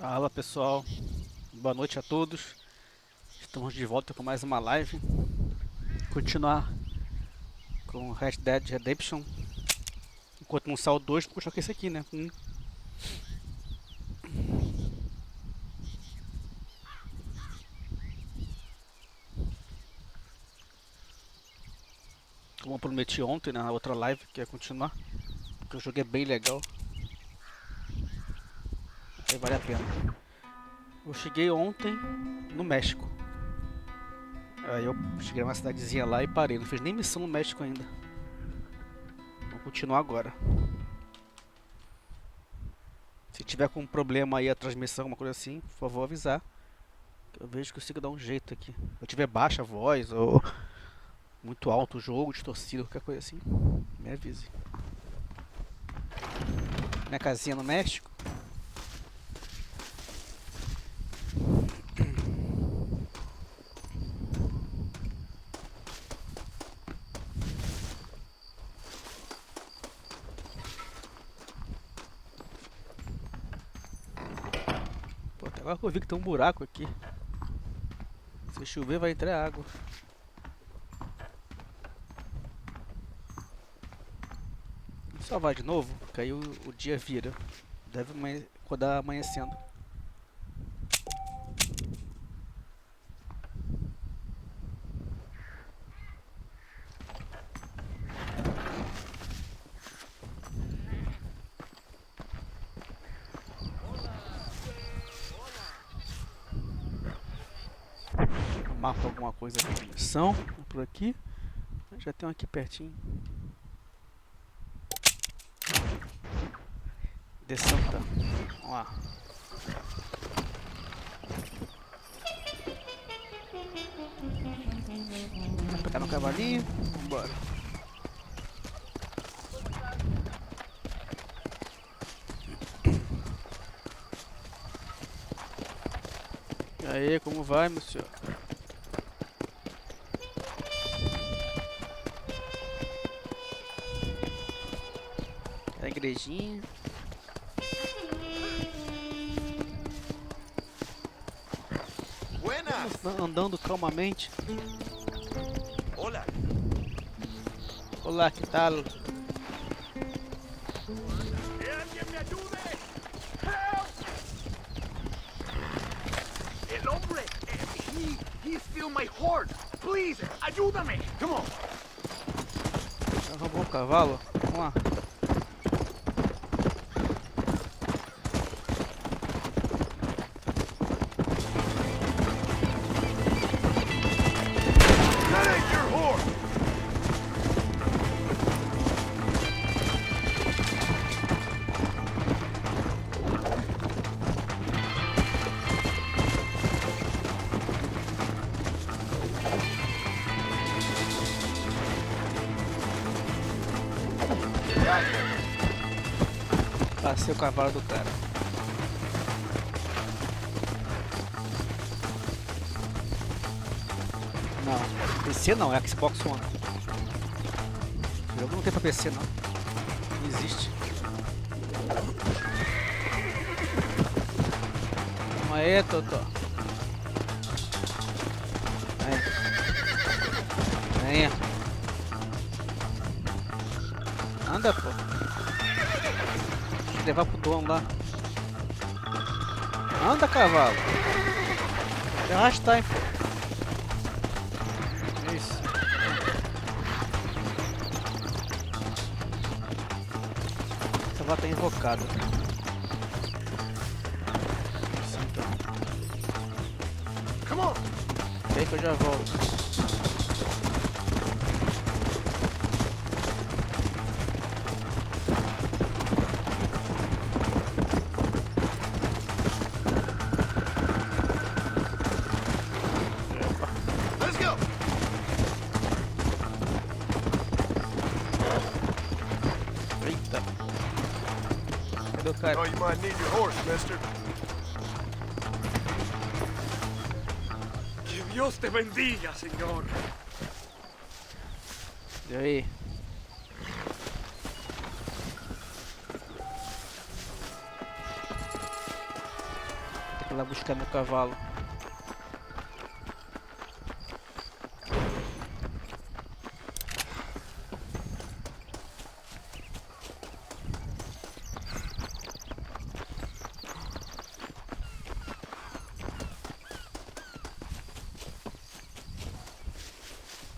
Fala pessoal, boa noite a todos. Estamos de volta com mais uma live. Continuar com Red Dead Redemption. Enquanto não sai o 2, vou puxar com esse aqui, né? Como eu prometi ontem na outra live, que ia continuar. Porque o jogo é bem legal. Aí vale a pena. Eu cheguei ontem no México. Aí eu cheguei numa cidadezinha lá e parei. Não fiz nem missão no México ainda. Vou continuar agora. Se tiver com um problema aí a transmissão, alguma coisa assim, por favor avisar. Eu vejo que eu consigo dar um jeito aqui. Se eu tiver baixa a voz ou muito alto o jogo, distorcido, qualquer coisa assim, me avise. Minha casinha no México. Pô, até agora que eu vi que tem um buraco aqui. Se chover vai entrar água. Só vai de novo, que aí o dia vira. Deve acordar amanhecendo. Eu marco alguma coisa de missão por aqui. Já tem um aqui pertinho. Descendo, tá? Vamos lá. Vou pegar no cavalinho. Vambora. E aí, como vai, meu senhor? É a igrejinha. Estamos andando calmamente. Hola. Olá, que tal? ¡Que alguien me ayude! Help! El hombre, he stole my horse. Please, ayúdame. Come on. Já roubou o cavalo? Vamos lá. That ain't your horse. Passei o cavalo do cara. Não, PC não, é Xbox One. O jogo não tem pra PC não. Não existe. Calma aí, Totó. Vem. Vem. Anda, pô. Deixa eu levar pro dono lá. Anda, cavalo. Deixa eu arrastar, hein, pô. Isso. O cavalo tá invocado. Isso, então. Come on. Vem que eu já volto. Let's go. Eita. Cadê o cara? Oh, you might need your horse, mister. Que Dios te bendiga, señor. E aí? Vou lá buscar meu cavalo.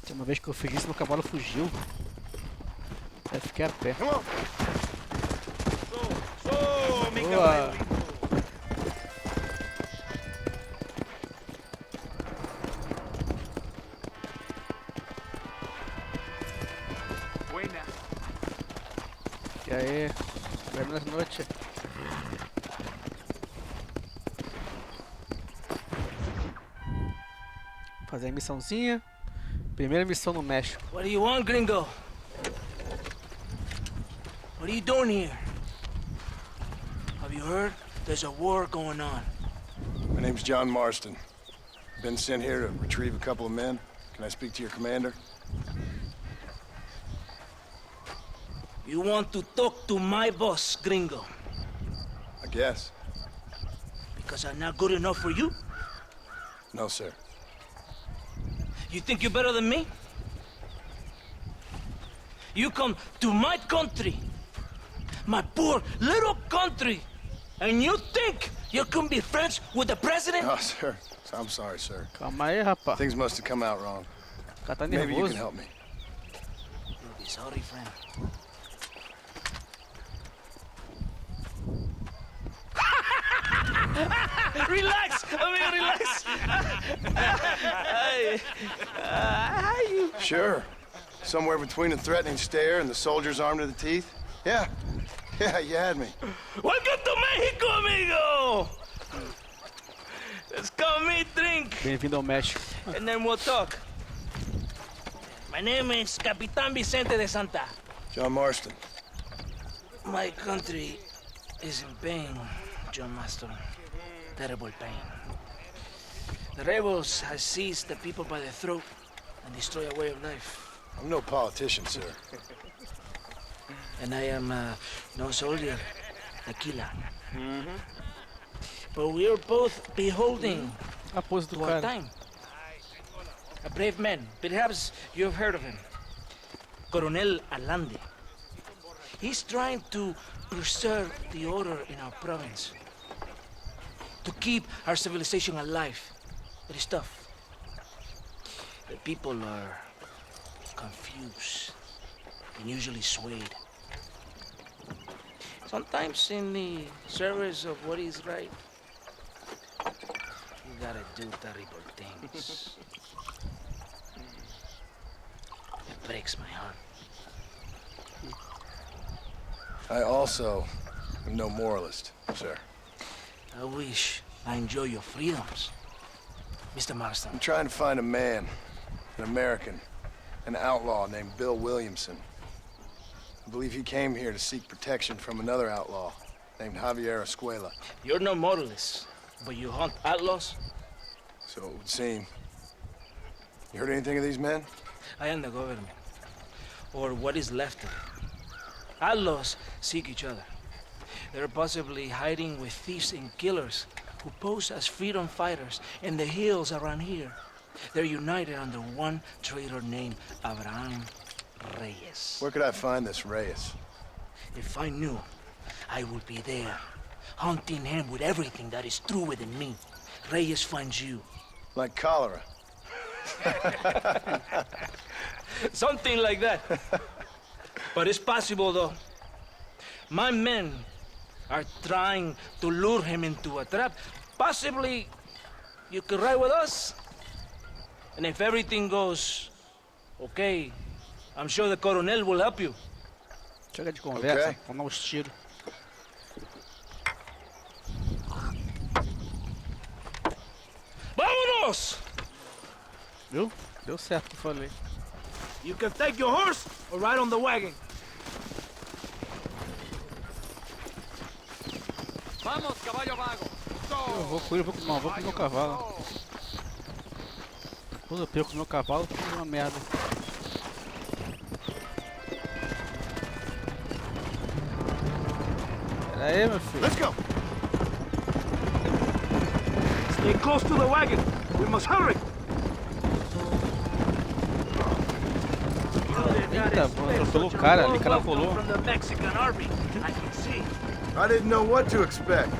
Tem uma vez que eu fiz isso, meu cavalo fugiu. Aí fiquei a pé. Boa. Buena. E aí? Buenas noches. Fazer a missãozinha. Primeira missão no México. What do you want, gringo? What are you doing here? Have you heard? There's a war going on. My name's John Marston. Been sent here to retrieve a couple of men. Can I speak to your commander? You want to talk to my boss, gringo? I guess. Because I'm not good enough for you? No, sir. You think you're better than me? You come to my country, my poor little country, and you think you can be friends with the president? No, sir. I'm sorry, sir. Calma aí, rapaz. Things must have come out wrong. O cara tá Maybe you can nervoso. help me. You'll be sorry, friend. Relax, amigo, relax. Sure. Somewhere between a threatening stare and the soldier's armed to the teeth? Yeah. Yeah, you had me. Welcome to Mexico, amigo. Let's come meet, drink, Bem-vindo ao México. and then we'll talk. My name is Capitan Vicente de Santa. John Marston. My country is in pain, John Master. Terrible pain. The rebels have seized the people by the throat and destroy a way of life. I'm no politician, sir. And I am no soldier, a killer. But we are both beholding A pose do to our cara. time. A brave man, perhaps you have heard of him. Coronel Allende. He's trying to preserve the order in our province. To keep our civilization alive. It is tough. The people are confused and usually swayed. Sometimes in the service of what is right, you gotta do terrible things. It breaks my heart. I also am no moralist, sir. I wish I enjoy your freedoms, Mr. Marston. I'm trying to find a man, an American, an outlaw named Bill Williamson. I believe he came here to seek protection from another outlaw named Javier Escuela. You're no moralist, but you hunt outlaws? So it would seem. You heard anything of these men? I am the government, or what is left of it. Outlaws seek each other. They're possibly hiding with thieves and killers who pose as freedom fighters in the hills around here. They're united under one traitor named Abraham Reyes. Where could I find this Reyes? If I knew, I would be there, hunting him with everything that is true within me. Reyes finds you. Like cholera. Something like that. But it's possible, though. My men are trying to lure him into a trap. Possibly, you could ride with us. And if everything goes okay, I'm sure the Coronel will help you. Chega de conversa, Ok. vamos dar uns tiros. Vámonos! Viu? Deu certo o que eu falei. You can take your horse or ride on the wagon. Vamos, caballo vago. Eu vou com ele, não, vou com o meu cavalo. Quando eu perco o meu cavalo, fica uma merda. Pera aí, meu filho. Let's go! Stay close to the wagon. We must hurry. Eita, atropelou o cara ali, cara rolou. From the Mexican army, I can see. I didn't know what to expect.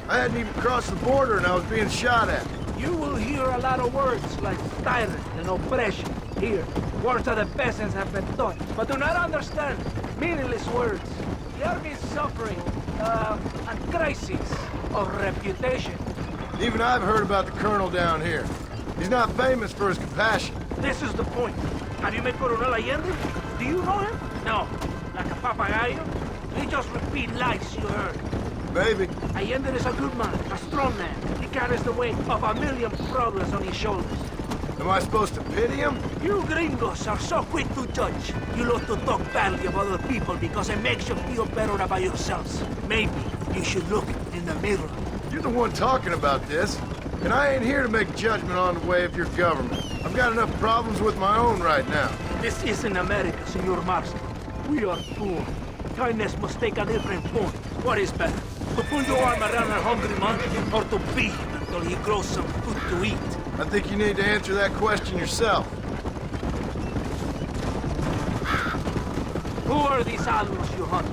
I hadn't even crossed the border and I was being shot at. You will hear a lot of words like tyrant and oppression. Here, words that the peasants have been taught, but do not understand. Meaningless words. The army is suffering a crisis of reputation. Even I've heard about the colonel down here. He's not famous for his compassion. This is the point. Have you met Coronel Allende? Do you know him? No. Like a papagayo? He just repeat lies you heard. Maybe. Allende is a good man, a strong man. He carries the weight of a million problems on his shoulders. Am I supposed to pity him? You gringos are so quick to judge. You love to talk badly about other people because it makes you feel better about yourselves. Maybe you should look in the mirror. You're the one talking about this. And I ain't here to make judgment on the way of your government. I've got enough problems with my own right now. This isn't America, Senor Marston. We are poor. Kindness must take a different form. What is better? To pull your arm around a hungry man, or to beat him until he grows some food to eat? I think you need to answer that question yourself. Who are these animals you hunt?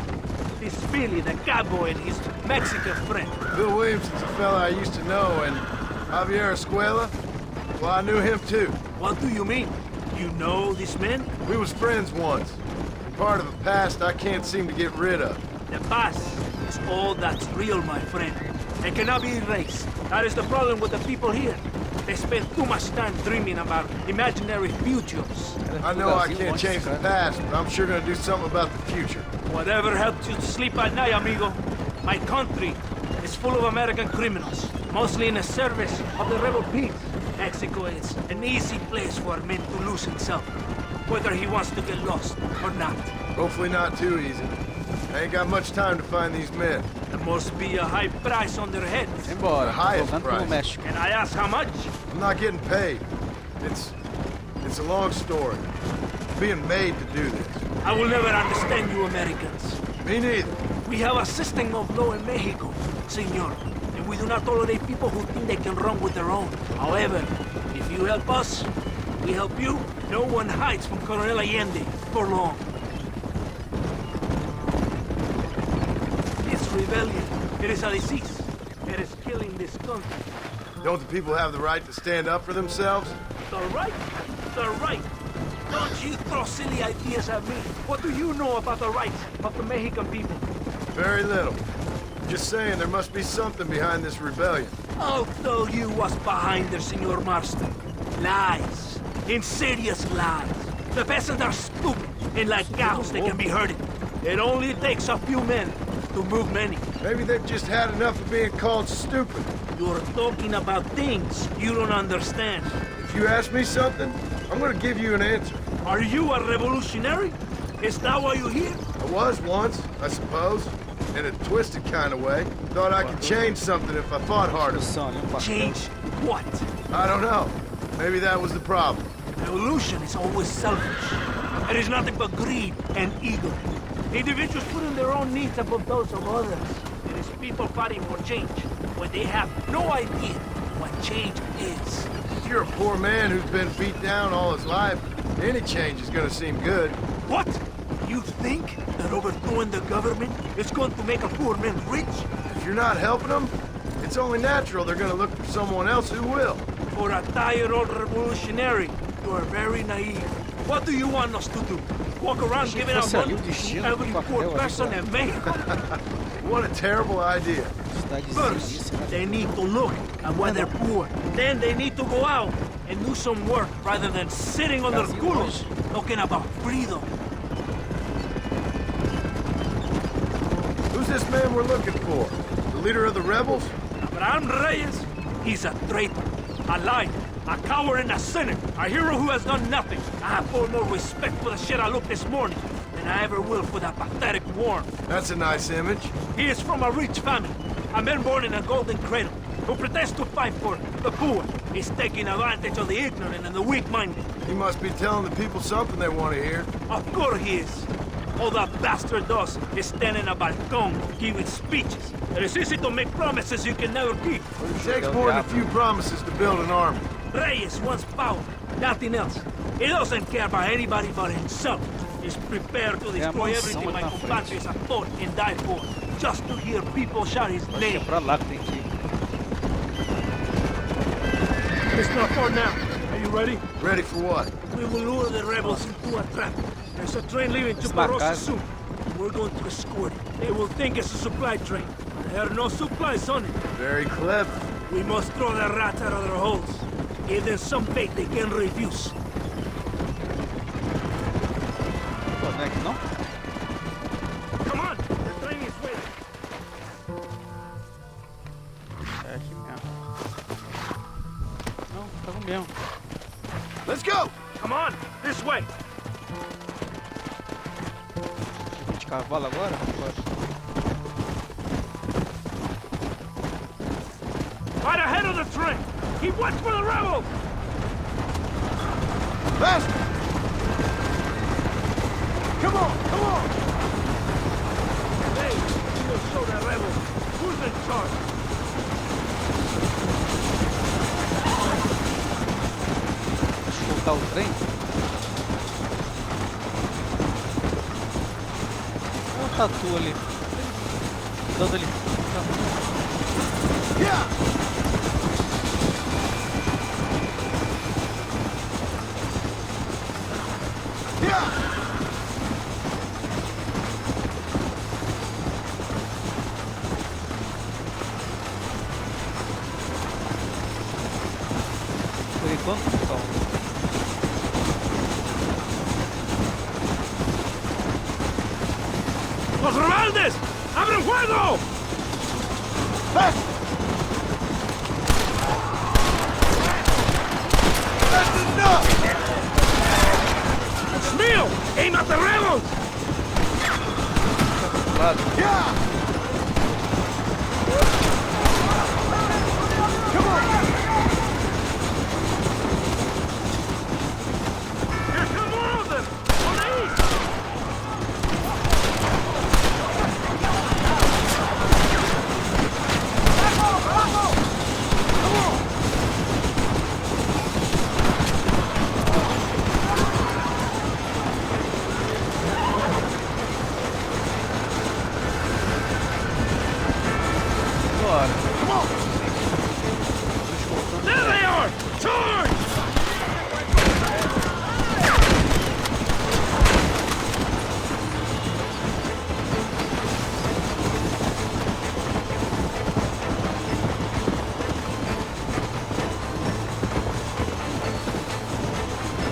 This Billy, the cowboy, and his Mexican friend. Bill Williamson's a fella I used to know, and Javier Escuela? Well, I knew him too. What do you mean? You know these men? We was friends once. Part of the past I can't seem to get rid of. The past is all that's real, my friend. It cannot be erased. That is the problem with the people here. They spend too much time dreaming about imaginary futures. I know I can't change the past, but I'm sure gonna do something about the future. Whatever helps you sleep at night, amigo. My country is full of American criminals, mostly in the service of the rebel peace. Mexico is an easy place for a man to lose himself, whether he wants to get lost or not. Hopefully not too easy. I ain't got much time to find these men. There must be a high price on their heads. Embora, The highest voltando pro price. México. And I ask how much? I'm not getting paid. It's a long story. I'm being made to do this. I will never understand you Americans. Me neither. We have a system of law in Mexico, senor, and we do not tolerate people who think they can run with their own. However, if you help us, we help you. No one hides from Coronel Allende for long. It's rebellion. It is a disease. It is killing this country. Don't the people have the right to stand up for themselves? The right? The right. Don't you throw silly ideas at me. What do you know about the rights of the Mexican people? Very little. Just saying there must be something behind this rebellion. I'll tell you what's behind there, Senor Marston. Lies. Insidious lies. The peasants are stupid, and like cows, they can be herded. It only takes a few men to move many. Maybe they've just had enough of being called stupid. You're talking about things you don't understand. If you ask me something, I'm gonna give you an answer. Are you a revolutionary? Is that why you're here? I was once, I suppose. In a twisted kind of way. Thought I could change something if I fought harder. Produção, né? Um bacana. Change what? I don't know. Maybe that was the problem. Revolution is always selfish. It is nothing but greed and ego. Individuals putting their own needs above those of others. It is people fighting for change when they have no idea what change is. If you're a poor man who's been beat down all his life, any change is gonna seem good. What? You think that overthrowing the government is going to make a poor man rich? If you're not helping them, it's only natural they're gonna look for someone else who will. For a tired old revolutionary, you are very naive. What do you want us to do? Walk around giving out fosse ali money o to destino every do poor papel ali, person cara. in Mexico? What a terrible idea. Cidadezinha, First, né? they need to look at why they're poor. Then they need to go out and do some work rather than sitting on their culos talking about freedom. Who's this man we're looking for? The leader of the rebels? Abraham Reyes, he's a traitor, a liar, a coward and a sinner, a hero who has done nothing. I have far more respect for the shit I looked this morning than I ever will for that pathetic worm. That's a nice image. He is from a rich family, a man born in a golden cradle, who pretends to fight for the poor. He's taking advantage of the ignorant and the weak-minded. He must be telling the people something they want to hear. Of course he is. All that bastard does is stand in a balcón giving speeches. It is easy to make promises you can never keep. It takes more than a few promises to build an army. Reyes wants power, nothing else. He doesn't care about anybody but himself. He's prepared to destroy everything my compatriots have fought and died for, just to hear people shout his Acho que name. é pra lá que tem que ir. It's not far now. Are you ready? Ready for what? We will lure the rebels into a trap. There's a train leaving to It's my Barroso cousin. soon. We're going to escort it. They will think it's a supply train. There are no supplies on it. Very clever. We must throw the rats out of their holes. Give them some bait they can refuse. Pô, não é aqui não? Come on, the train is waiting. É aqui mesmo. Não, tá no mesmo. Let's go! Come on, this way. De cavalo agora? Right ahead of the train. Keep watch for the rebels. Faster! Come on, come on! Hey, we will show the rebels who's in charge. Deixa eu voltar o trem. Olha o tatu ali. Dando ali. Yeah! Yeah! Por enquanto, então. ¡Los rebeldes! ¡Abren fuego! Faster! That's enough! It's mío! Aim at the rebels! Lado. Yeah! Come on! Here come more of them! On the east! Bora. Come on! There they are! Charge!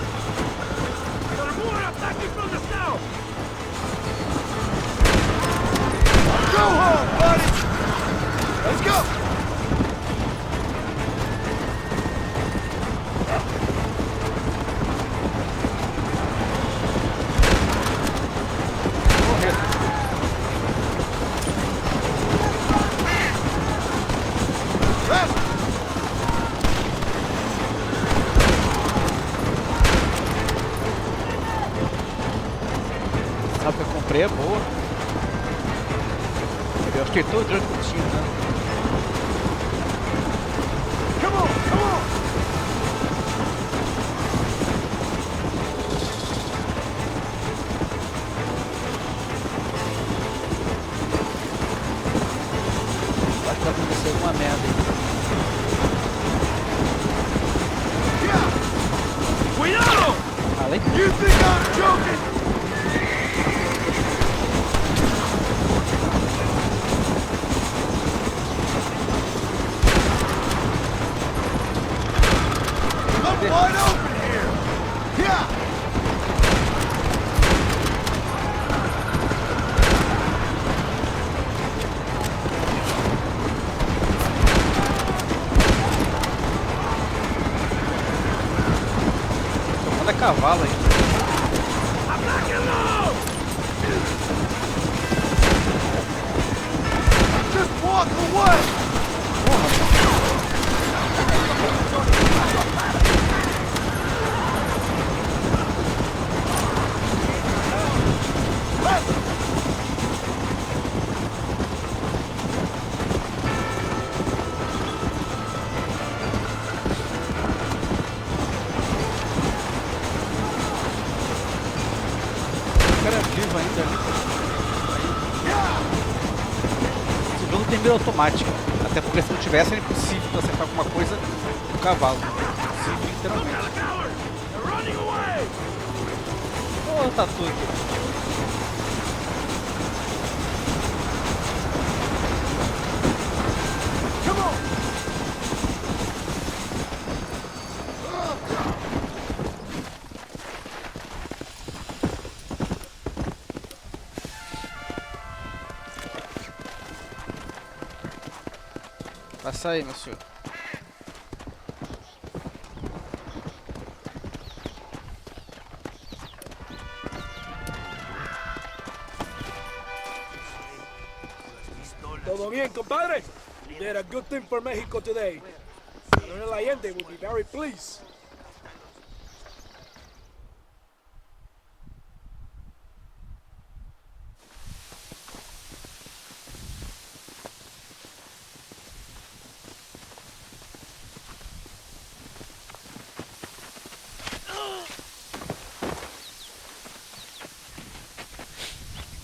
There are more attacking from the south! Go home, buddy! Let's go! Faster! A que eu comprei é boa. Eu acho que todo durante o tinha, né? Come on, come on! Acho que vai acontecer alguma merda aí. Yeah! ¡Cuidado! Além You think I'm joking? I'm wide open here! Yeah! manda cavalo aí. ¡Attack and load! Just walk away! Let's mira automática. Até porque se não tivesse era impossível tu acertar alguma coisa no cavalo. Impossível, literalmente. Oh, tá tudo. Passa aí, meu senhor. Todo bien, compadre? You did a good thing for Mexico today. Colonel Allende will be very pleased.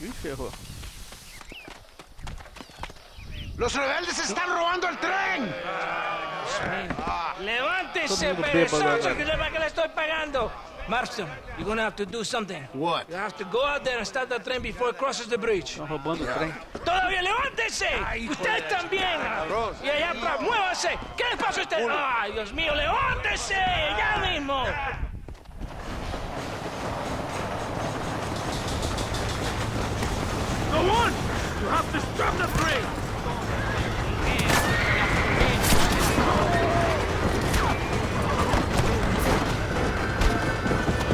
Ih, ferrou. ¡Los rebeldes están robando el tren! Levántese, Todo mundo perezoso, bêbado, que sepa que le estoy pagando. Marston, you're gonna have to do something. What? You have to go out there and start the train before it crosses the bridge. Estão roubando o trem. ¡Todavía levántese! ¡Usted también! Y allá atrás, muévase. ¿Qué le pasa a usted? ¡Ay, Dios mío, levántese! ¡Ya mismo! Go on! You have to stop the train!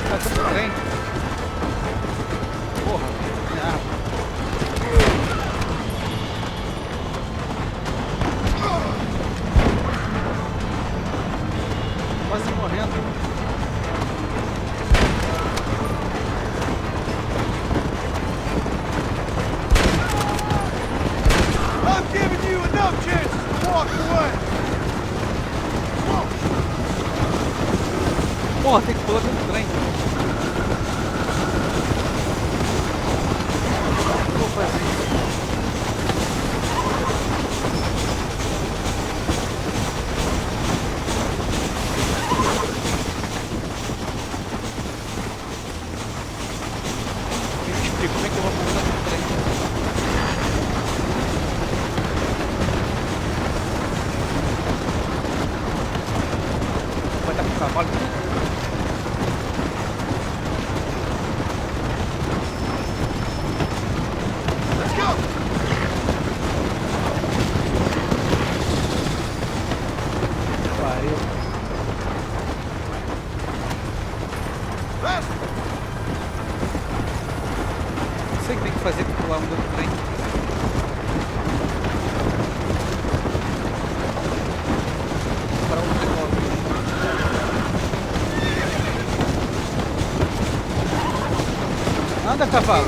Tá tudo trem. Porra, minha arma. Quase morrendo. I'm giving you enough chances to walk away! Porra, tem que pular dentro do trem. Vou fazer isso. Me explica como é que eu vou pular dentro do trem. Vai dar pro cavalo. Let's go! Pariu. Faster! Não sei o que tem que fazer pra pular um dentro do trem. Para um trem. Anda, cavalo.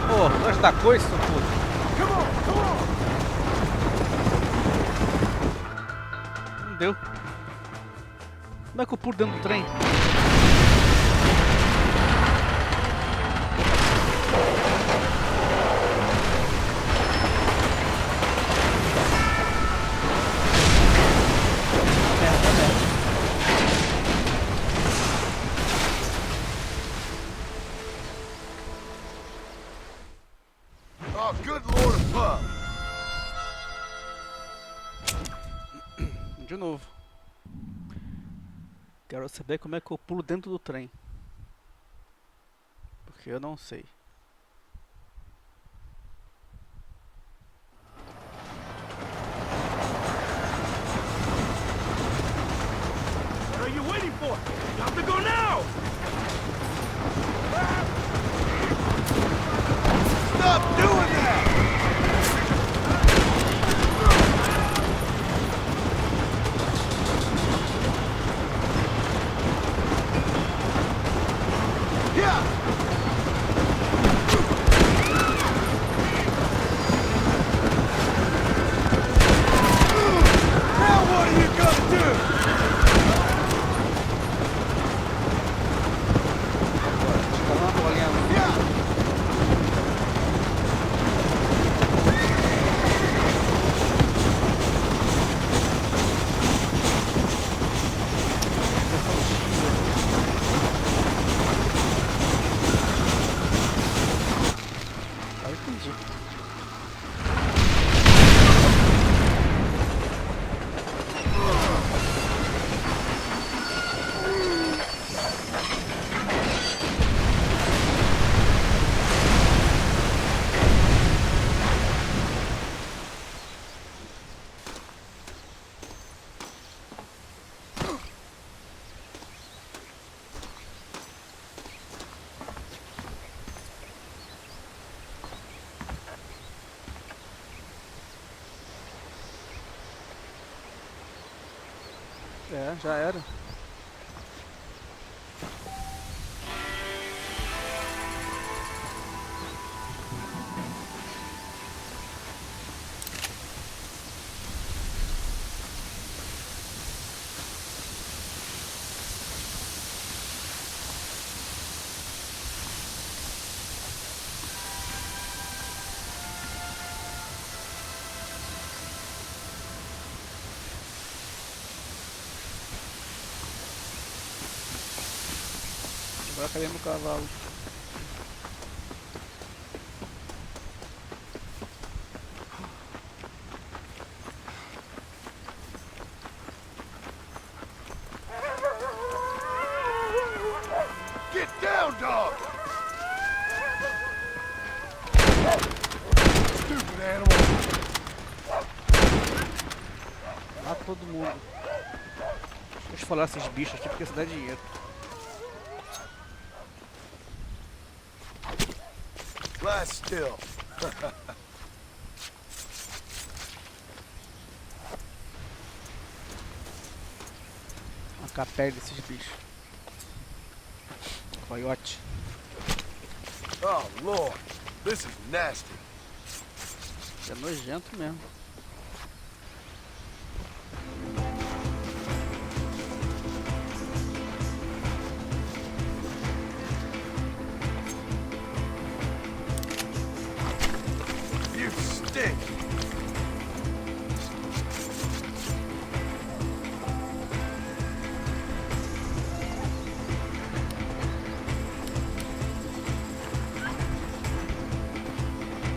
Pô, tu gosta da coisa, seu puto? Come on, come on! Não deu. Como é que eu pulo dentro do trem? Merda, merda. Oh, good lord above! De novo. Quero saber como é que eu pulo dentro do trem. Porque eu não sei. What are you waiting for? You have to go now! Stop doing that! Yeah! É, já era. Agora cadê meu cavalo? Get down, dog! Stupid animal! Mata todo mundo. Deixa eu falar esses bichos aqui porque isso dá dinheiro. Lie still. Arrancar a pele desses bichos. Coiote. Oh, Lord. This is nasty. É nojento mesmo. You stink.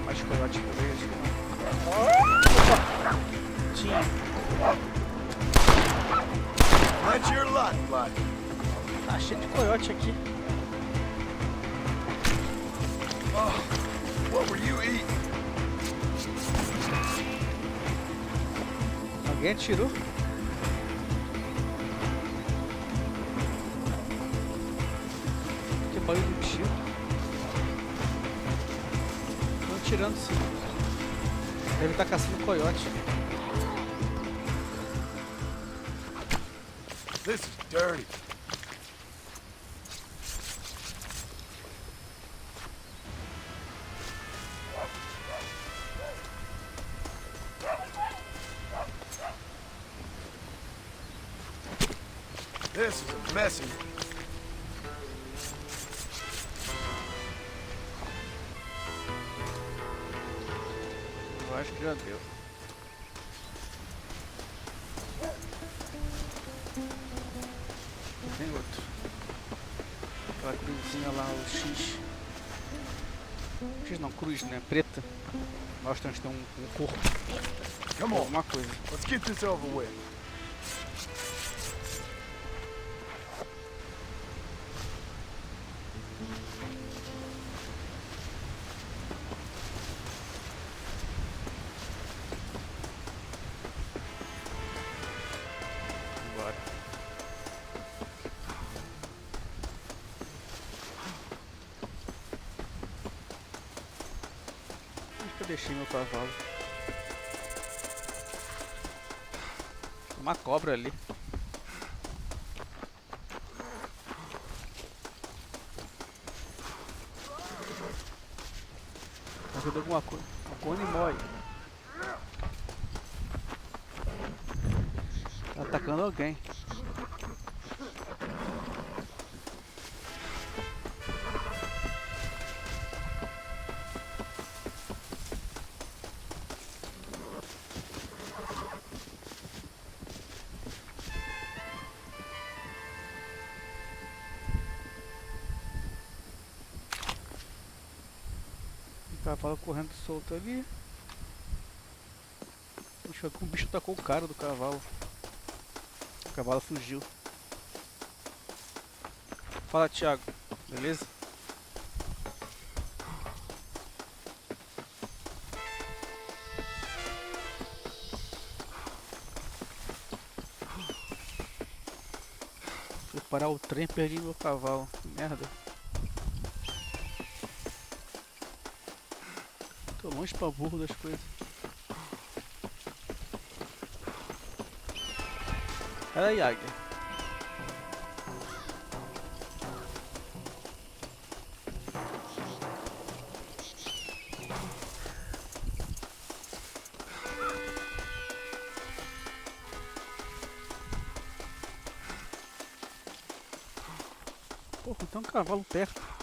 Mais coiote por aí, acho que não. Tinha. That's your lot, bud. Tá cheio de coiote aqui. Oh, what were you eating? Alguém atirou? Que barulho de tiro. Estão atirando sim. Deve estar caçando coiote. This is dirty. This is a messy. Eu acho que já deu. Tem outro. Aquela cruzinha lá, o X. X não, cruz, né? Preta. Mostra onde tem um corpo. Come on, Alguma coisa. let's get this over with. Bora. Acho que eu deixei meu cavalo. Tem uma cobra ali. Tá vendo alguma coisa? O cone mói. Tá atacando alguém. Cavalo correndo solto ali. Puxa, um bicho tacou o cara do cavalo. O cavalo fugiu. Fala, Thiago. Beleza? Fui parar o trem e perdi meu cavalo. Que merda. Tô longe pra burro das coisas. Era a águia. Porra, tem um cavalo perto.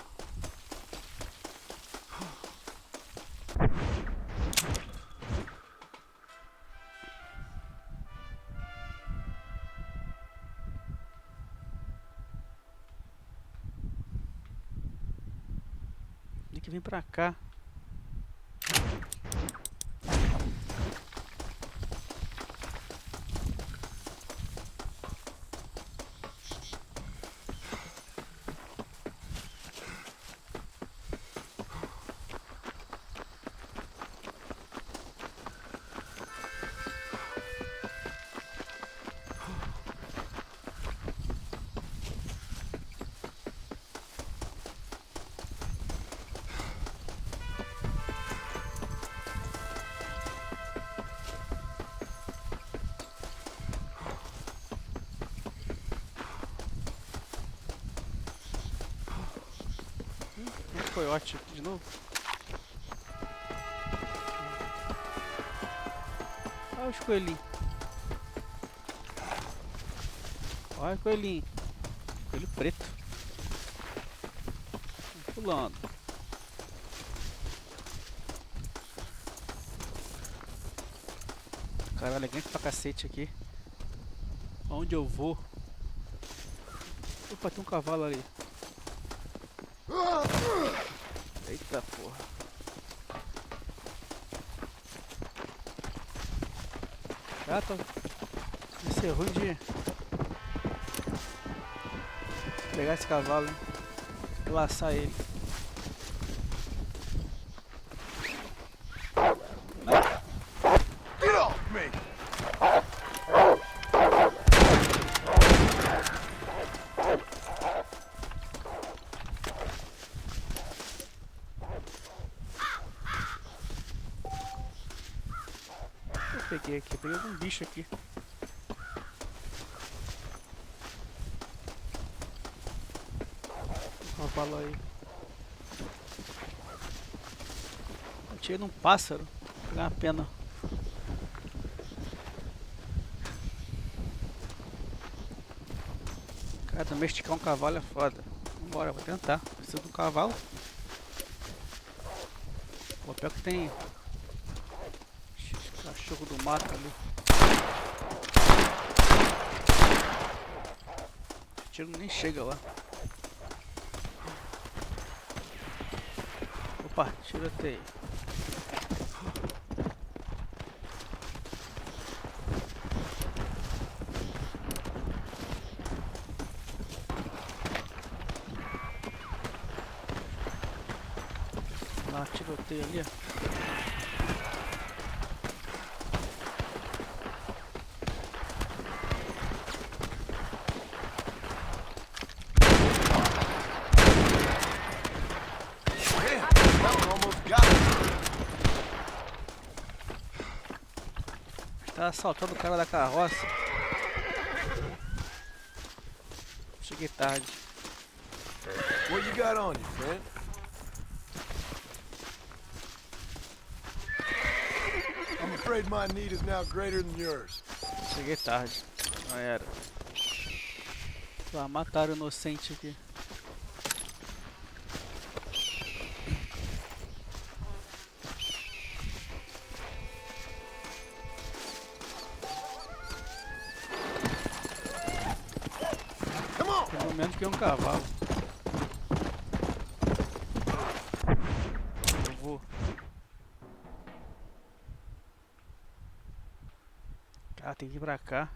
Tem que vir pra cá. Coiote aqui de novo. Olha os coelhinhos. Olha o coelhinho. Coelho preto. Pulando. Caralho, elegante pra cacete aqui. Onde eu vou? Opa, tem um cavalo ali. Eita porra. Ah, tô... Vai ser ruim de pegar esse cavalo, hein? E laçar ele. Get off me! Peguei aqui, peguei algum bicho aqui. Uma bala aí. Atirei num pássaro. Vou pegar uma pena. Cara, domesticar um cavalo é foda. Vambora, vou tentar. Preciso de um cavalo. O pior que tem cachorro do mato ali. O tiro nem chega lá. Opa, tiroteio. Lá, tiroteio ali, ó. Tá assaltando o cara da carroça. Cheguei tarde. What you got on you, friend? I'm afraid my need is now greater than yours. Cheguei tarde. Já era. Ah, mataram o inocente aqui. Pelo menos que é um cavalo. Eu vou. Ah, tem que ir pra cá.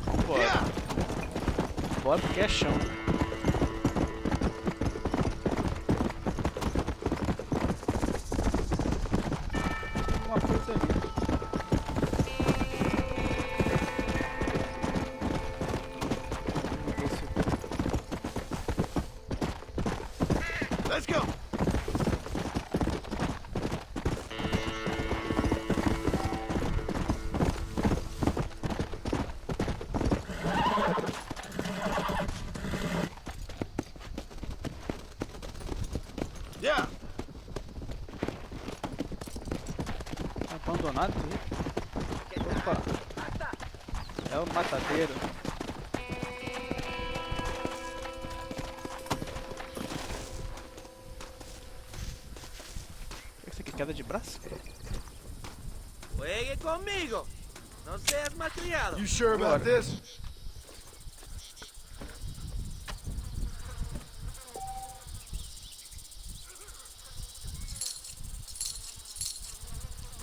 Vambora. Bora porque é chão. Uma coisa ali. Let's go. Yeah. Abandonado tudo. Opa. É o matadeiro. Isso aqui, queda de braço? Juegue conmigo. No seas malcriado. You sure about this?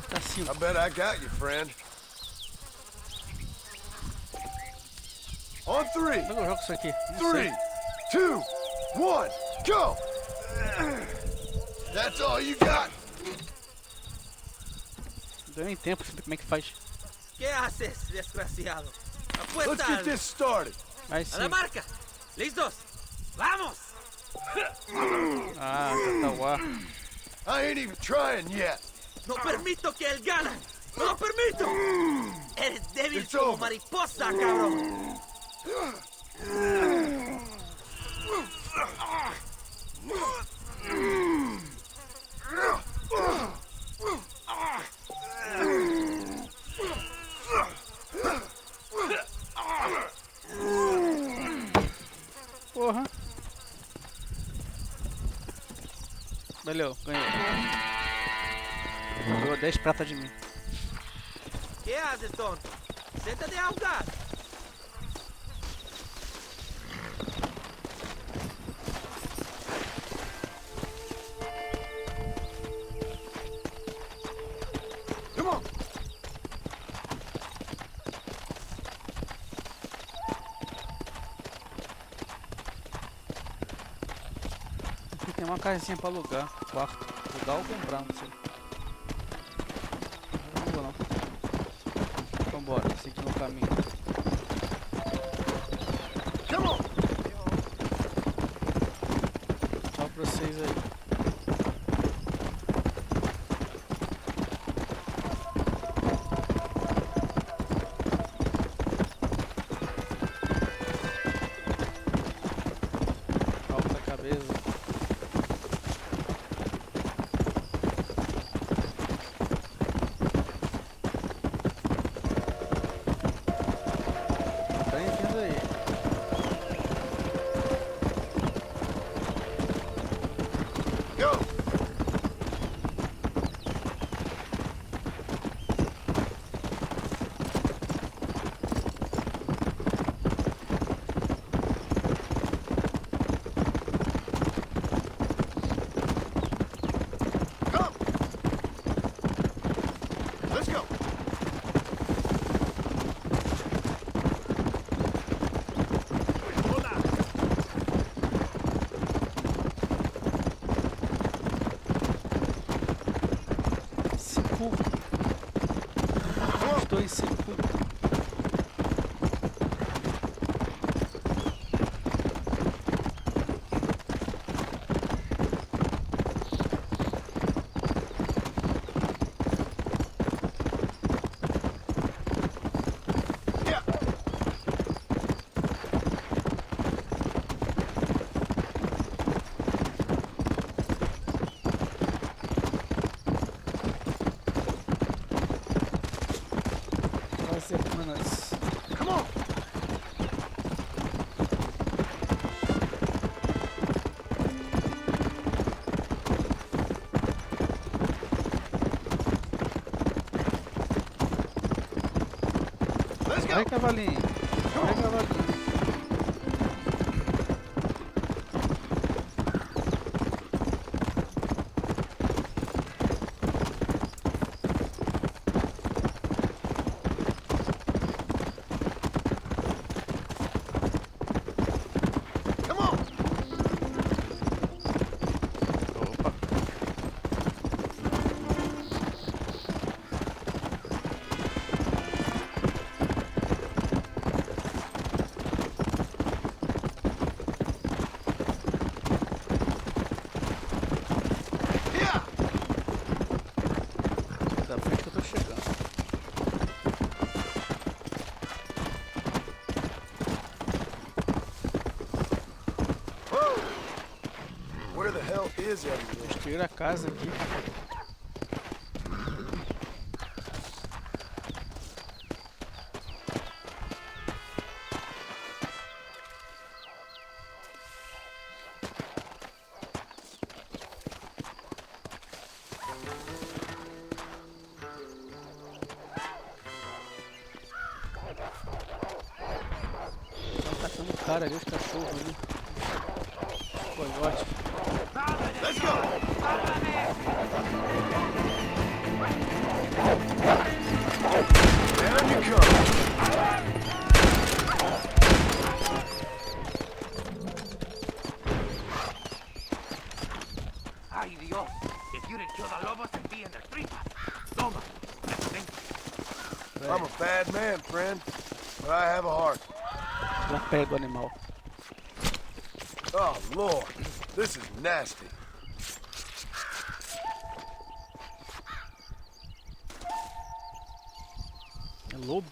Tá assim. I bet I got you, friend. On three. Como eu jogo isso aqui? Não sei. 3, 2, 1, go! That's all you got? Não deu nem tempo pra saber como é que faz. ¿Qué haces, desgraciado? Let's Apuesta get this started. Aí a sim. la marca. ¿Listos? ¡Vamos! Ah, já tá o ar. I ain't even trying yet. ¡No permito que él gane! ¡No lo permito! Eres débil It's como over. mariposa, cabrón. Porra. Valeu, ganhei. Ganhou 10 pratas de mim. ¿Qué haces, tonto? Siéntate a jugar. Come on. Aqui tem uma casinha pra alugar. Quarto. Alugar ou comprar, não sei. Não vou não. Então bora, seguir no caminho. Come on. Tchau pra vocês aí. Alta cabeça. Bem-vindo aí. Go. Come. Let's go. Cinco. Estou em 5. Yeah. Semanas. Come on. Vai, cavalinho. Vai, cavalinho. Da frente que eu tô chegando. Where the hell is everyone? Destruir a casa aqui. Tá atacando o cara ali, os cachorros ali. Coiote. Let's go! Down you come! Ay, Dios. If you didn't kill the lobos and be in the street. Toma. I'm a bad man, friend, but I have a heart. Já pega o animal. Oh, Lord, this is nasty. É lobo?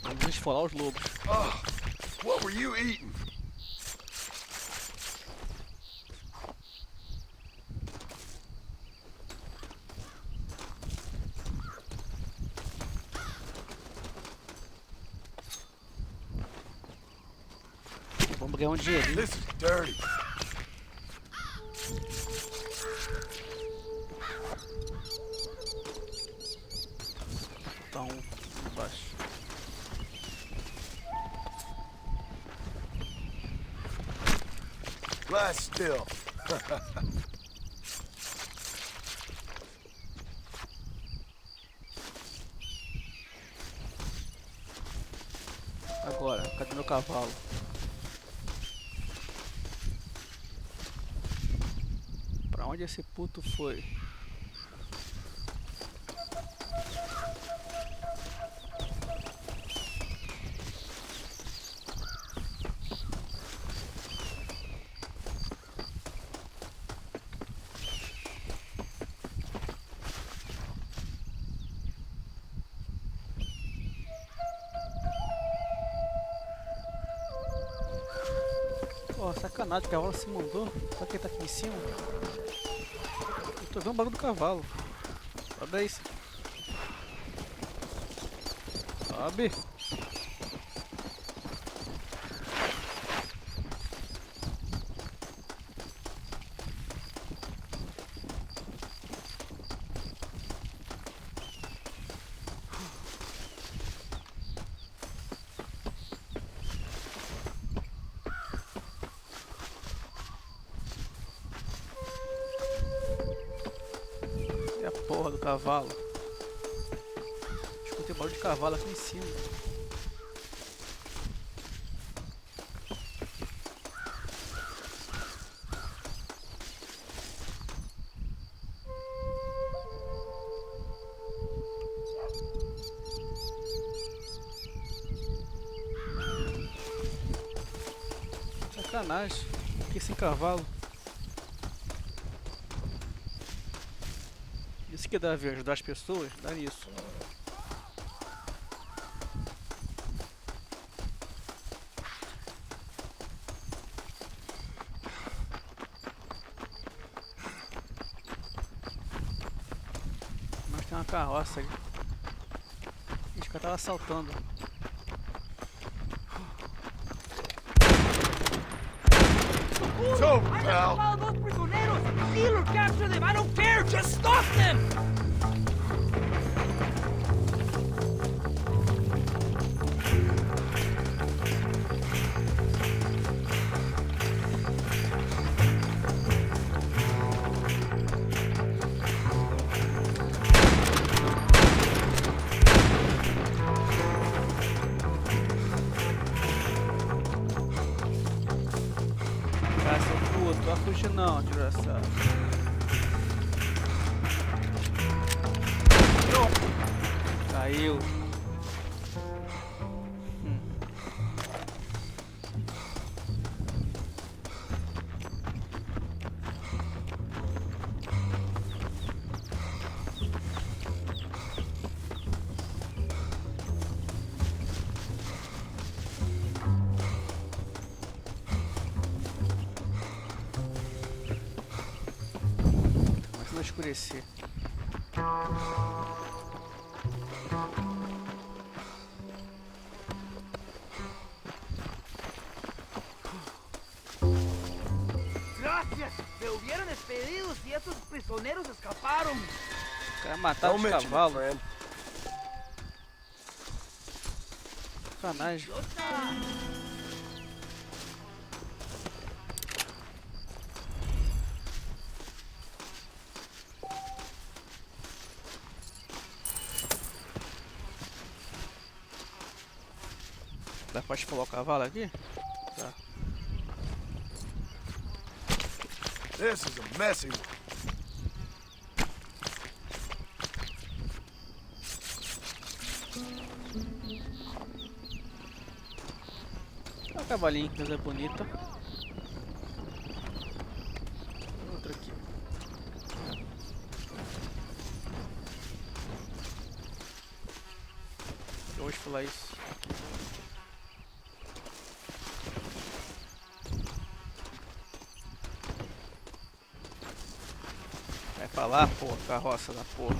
Vamos esfolar os lobos. Oh, what were you eating? Vamos ganhar um dinheirinho. This is dirty. Tá um embaixo. Lie still. Agora, cadê meu cavalo? Pra onde esse puto foi? Pô, sacanagem, o cavalo se mandou. Será que ele tá aqui em cima? Eu tô vendo o bagulho do cavalo. Sobe aí. Sobe. É a porra do cavalo. Escutei barulho de cavalo aqui em cima. Sacanagem. Fiquei sem cavalo. Isso que dá a ver, ajudar as pessoas, dá nisso. Mas tem uma carroça ali. Os caras estavam assaltando. It's over, pal. ¡Tomado dos prisioneros! steal or capture them. I don't care. Just stop them. Cara, seu puto, vai fugir não, desgraçado. Caiu. Mas não escurecer. Gracias. Me hubieran despedido si estos prisioneros escaparon. O cara mataram Don't os mention it, cavalos. friend. Sacanagem. Dá pra esfolar o cavalo aqui? Tá. This is a messy one. Olha o cavalinho, que coisa bonita. Outro aqui. Eu vou esfolar isso. Vai pra lá, porra, carroça da porra.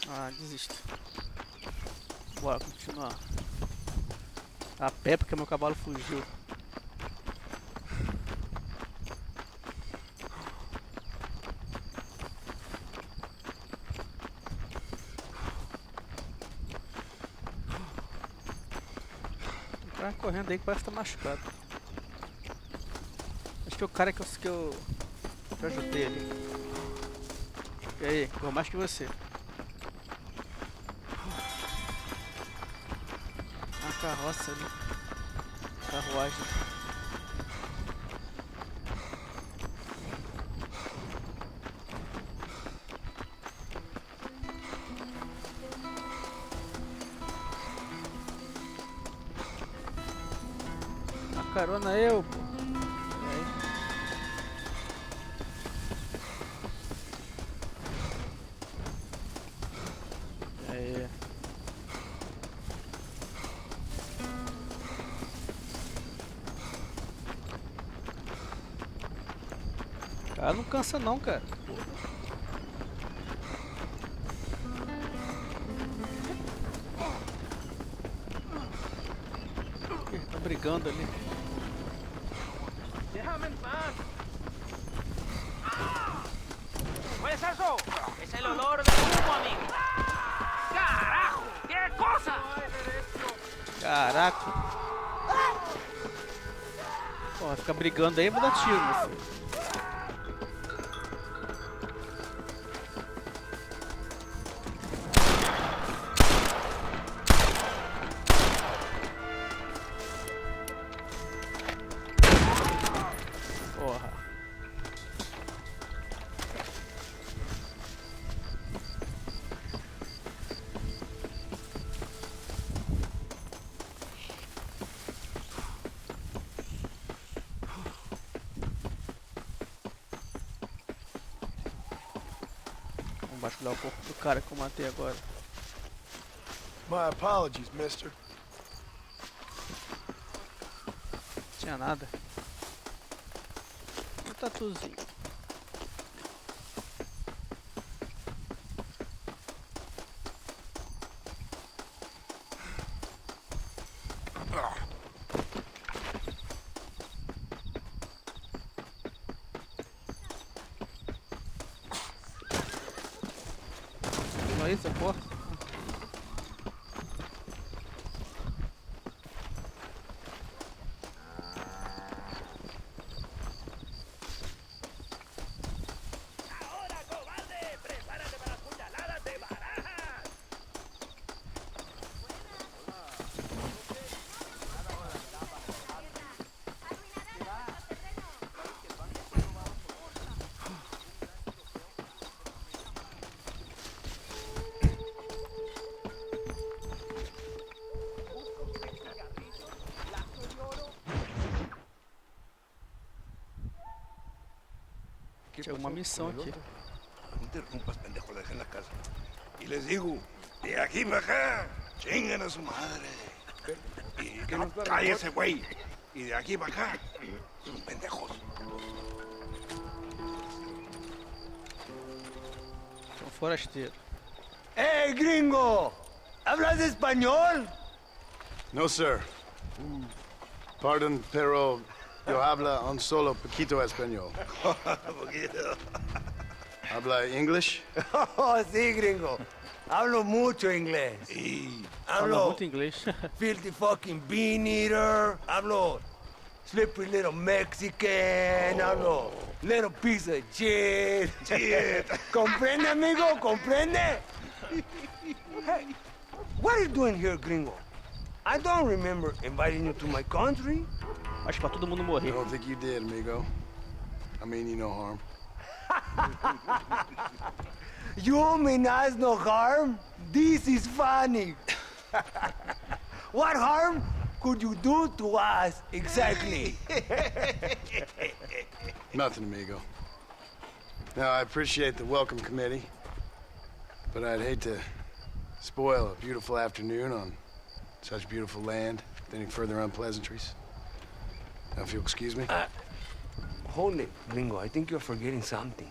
Ah, desisto. Bora continuar. A pé porque meu cavalo fugiu. O cara correndo aí que parece que tá machucado. Acho que é o cara que eu ajudei ali. E aí, corro mais que você. A carroça ali. Carruagem. A carona eu, pô. E aí? Cara, não cansa não, cara. Ih, tá brigando ali. Déjame en paz. ¿Qué es eso? Es el olor del humo, amigo. ¡Carajo! ¡Qué cosa! Caraca. Pô, fica brigando aí, eu vou dar tiro, meu filho. Porra. Vamos vasculhar o corpo do cara que eu matei agora. My apologies, mister. Não tinha nada. Um tatuzinho. essa porra. Tinha uma missão aqui. No interrumpas, pendejo, dejen la casa. Y les digo, de aquí para acá, chingan a su madre. Y que no cállese, güey. Y de aquí para acá, sus pendejos. É um forasteiro. ¡Hey, gringo! ¿Hablas español? No, sir. Pardon, pero yo habla un solo poquito español. ¿Habla English? Oh, sí, gringo. Hablo mucho inglés. Fala Hablo muito inglês. filthy fucking bean eater. Hablo slippery little Mexican. Hablo little piece of shit. ¿Comprende, amigo? ¿Comprende? Hey, what are you doing here, gringo? I don't remember inviting you to my country. Acho pra todo mundo I morrer. don't think you did, amigo. I mean you no harm. You mean us no harm? This is funny. What harm could you do to us exactly? Nothing, amigo. Now, I appreciate the welcome committee, but I'd hate to spoil a beautiful afternoon on such beautiful land with any further unpleasantries. Now, if you'll excuse me. Hold it, gringo. I think you're forgetting something.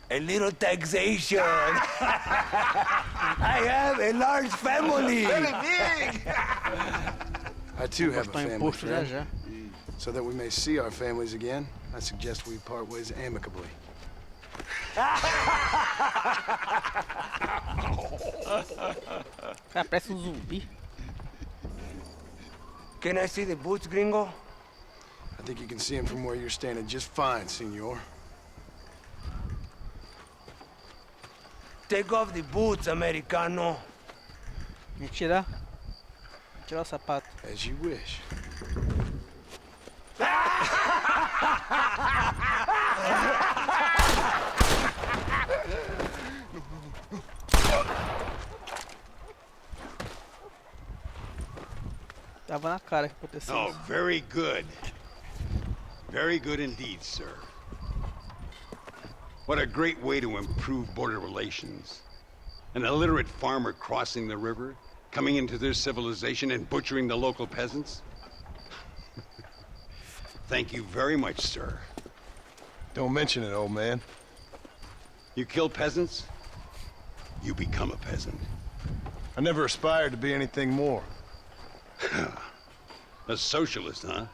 A little taxation. I have a large family. I too have a Botar family, imposto já friend. já. So that we may see our families again, I suggest we part ways amicably. Cara, parece um zumbi. Can I see the boots, gringo? I think you can see him from where you're standing just fine, senor. Take off the boots, americano. Me tirar. Tirar o sapato. As you wish. Tava na cara que aconteceu Oh, isso. very good. Very good indeed, sir. What a great way to improve border relations. An illiterate farmer crossing the river, coming into their civilization and butchering the local peasants. Thank you very much, sir. Don't mention it, old man. You kill peasants, you become a peasant. I never aspired to be anything more. A socialist, huh?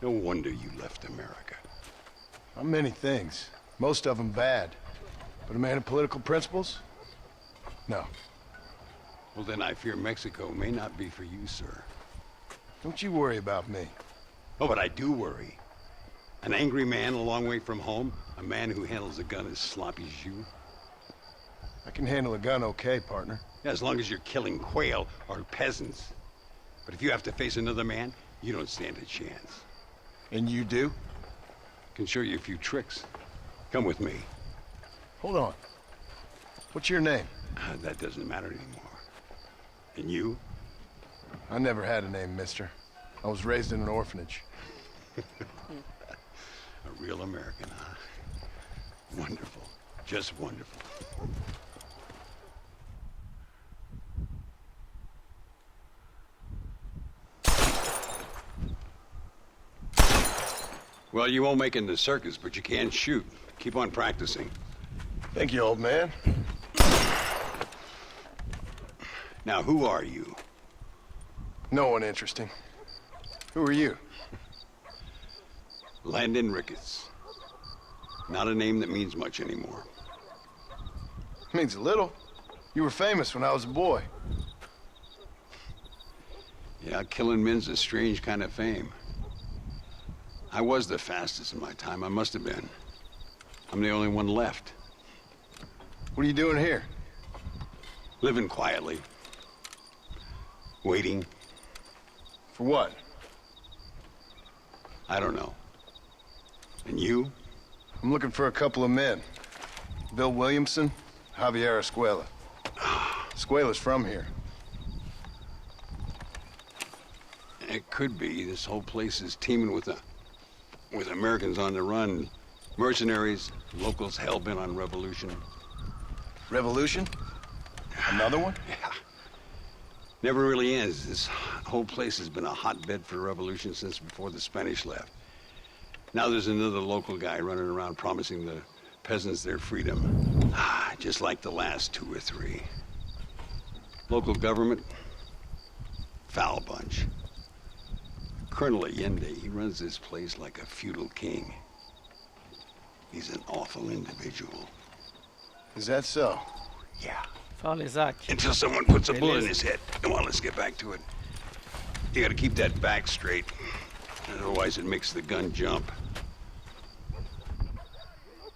No wonder you left America. I'm many things. Most of them bad. But a man of political principles? No. Well, then I fear Mexico may not be for you, sir. Don't you worry about me. Oh, but I do worry. An angry man a long way from home, a man who handles a gun as sloppy as you. I can handle a gun okay, partner. Yeah, as long as you're killing quail or peasants. But if you have to face another man, you don't stand a chance. And you do? Can show you a few tricks. Come with me. Hold on. What's your name? That doesn't matter anymore. And you? I never had a name, mister. I was raised in an orphanage. A real American, huh? Wonderful. Just wonderful. Well, you won't make it in the circus, but you can shoot. Keep on practicing. Thank you, old man. Now, who are you? No one interesting. Who are you? Landon Ricketts. Not a name that means much anymore. Means a little. You were famous when I was a boy. Yeah, killing men's a strange kind of fame. I was the fastest in my time. I must have been. I'm the only one left. What are you doing here? Living quietly. Waiting. For what? I don't know. And you? I'm looking for a couple of men. Bill Williamson, Javier Escuela. Escuela's from here. It could be. This whole place is teeming with Americans on the run. Mercenaries, locals hell-bent on revolution. Revolution? Another one? Yeah. Never really ends. This whole place has been a hotbed for revolution since before the Spanish left. Now there's another local guy running around promising the peasants their freedom. Just like the last 2 or 3. Local government, foul bunch. Colonel Allende, he runs this place like a feudal king. He's an awful individual. Is that so? Yeah. Fala, Isaac. Until someone puts a bullet in his head. Come on, let's get back to it. You gotta keep that back straight. Otherwise it makes the gun jump.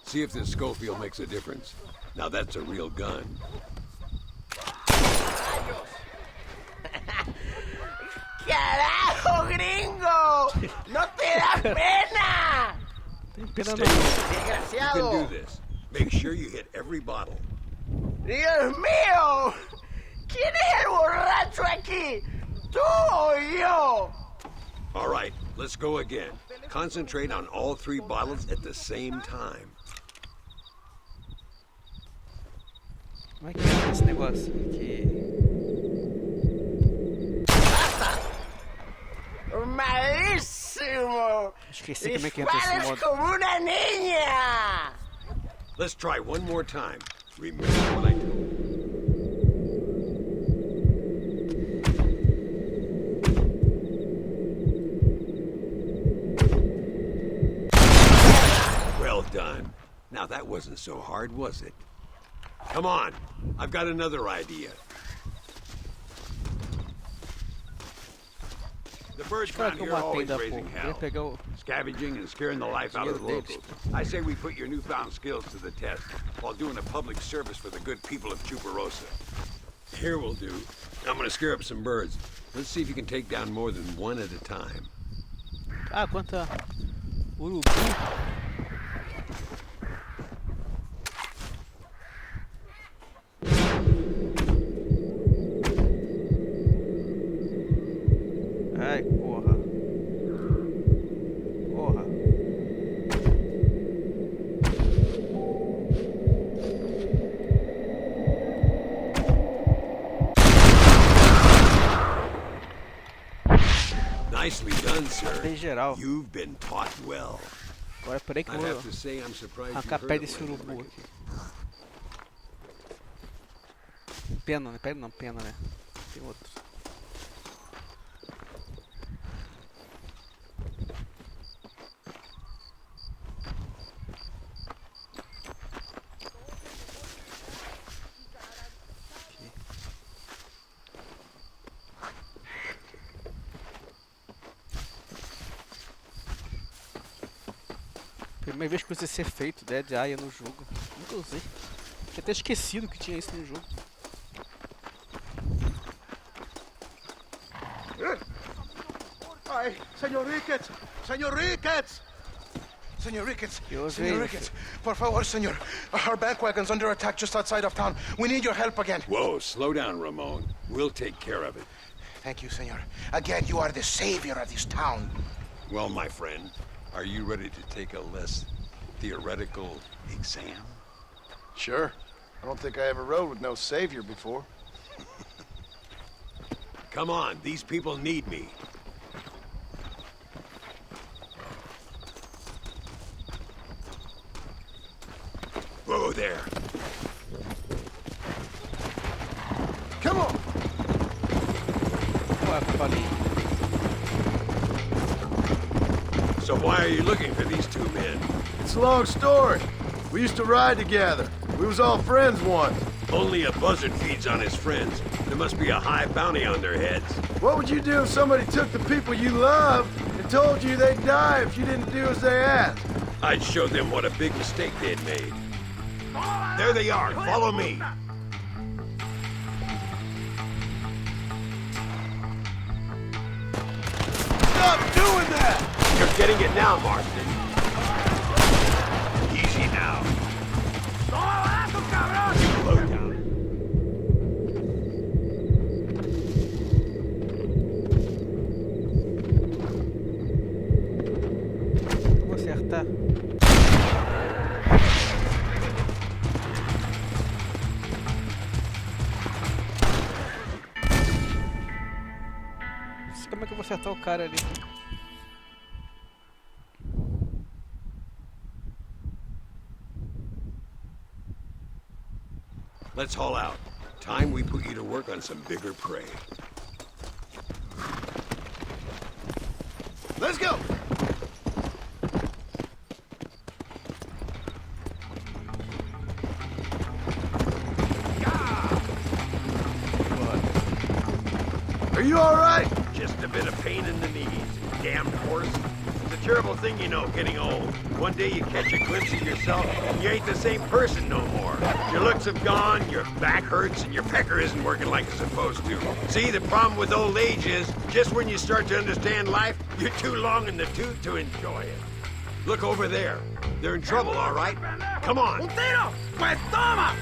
See if this Schofield makes a difference. Now that's a real gun. ¡Carajo, gringo! ¡No te da pena! You ¡Desgraciado! can do this. Make sure you hit every bottle. ¡Dios mío! ¿Quién es el borracho aquí? ¿Tú o yo? All right, let's go again. Concentrate on all 3 bottles at the same time. Como é que é esse negócio? Que... ¡Malísimo! Esqueci como é que entra esse ¡Disparas modo. como una niña! Let's try one more time. Remember what I told you. Well done. Now that wasn't so hard, was it? Come on, I've got another idea. The birds Cara, around que eu here are matei always da raising porra. Queria hell, pegar o... scavenging and scaring the life out of the Dinheiro locals. deles. I say we put your newfound skills to the test while doing a public service for the good people of Chuparosa. Here we'll do. I'm gonna scare up some birds. Let's see if you can take down more than one at a time. Ah, quanta... Urubu. Ai, porra. Porra. Nicely done, sir. Matei geral. You've been taught well. Agora peraí que eu I'd vou have to say I'm surprised you arrancar a heard pele it desse when you urubu were aqui. Pena, né? Pele não, pena, né? Tem outro. Primeira vez que eu usei esse efeito Dead Eye no jogo. Nunca usei. Tinha até esquecido que tinha isso no jogo. Ay, señor Ricketts, señor Ricketts, señor Ricketts, Yo señor sé. Ricketts, por favor, señor. Our bank wagon's under attack just outside of town. We need your help again. Whoa, slow down, Ramon. We'll take care of it. Thank you, señor. Again, you are the savior of this town. Well, my friend, are you ready to take a less theoretical exam? Sure. I don't think I ever rode with no savior before. Come on, these people need me. Whoa there. Come on! Ué, falei. So why are you looking for these 2 men? It's a long story. We used to ride together. We We was all friends once. Only a buzzard feeds on his friends. There must be a high bounty on their heads. What would you do if somebody took the people you loved and told you they'd die if you didn't do as they asked? I'd show them what a big mistake they'd made. There they are. Follow me. Stop doing that! You're getting it now, Marston. Easy now. You low down. Vou acertar. Como é que eu vou acertar o cara ali? Let's haul out. Time we put you to work on some bigger prey. Let's go! Are you all right? Just a bit of pain in the knees. Damned horse. It's a terrible thing, you know, getting old. One day you catch a glimpse of yourself, and you ain't the same person no more. Your looks have gone, your back hurts, and your pecker isn't working like it's supposed to. See, the problem with old age is, just when you start to understand life, you're too long in the tooth to enjoy it. Look over there. They're in trouble, all right? Come on. ¡Un tiro! ¡Pues toma!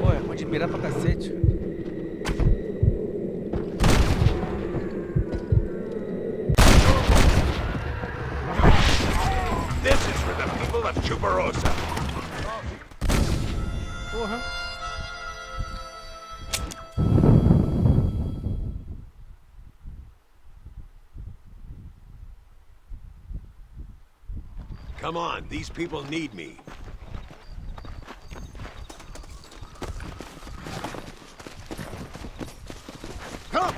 Pô, é ruim de mirar pra cacete. This is for the people of Chuparosa. Porra. Come on, these people need me. Come!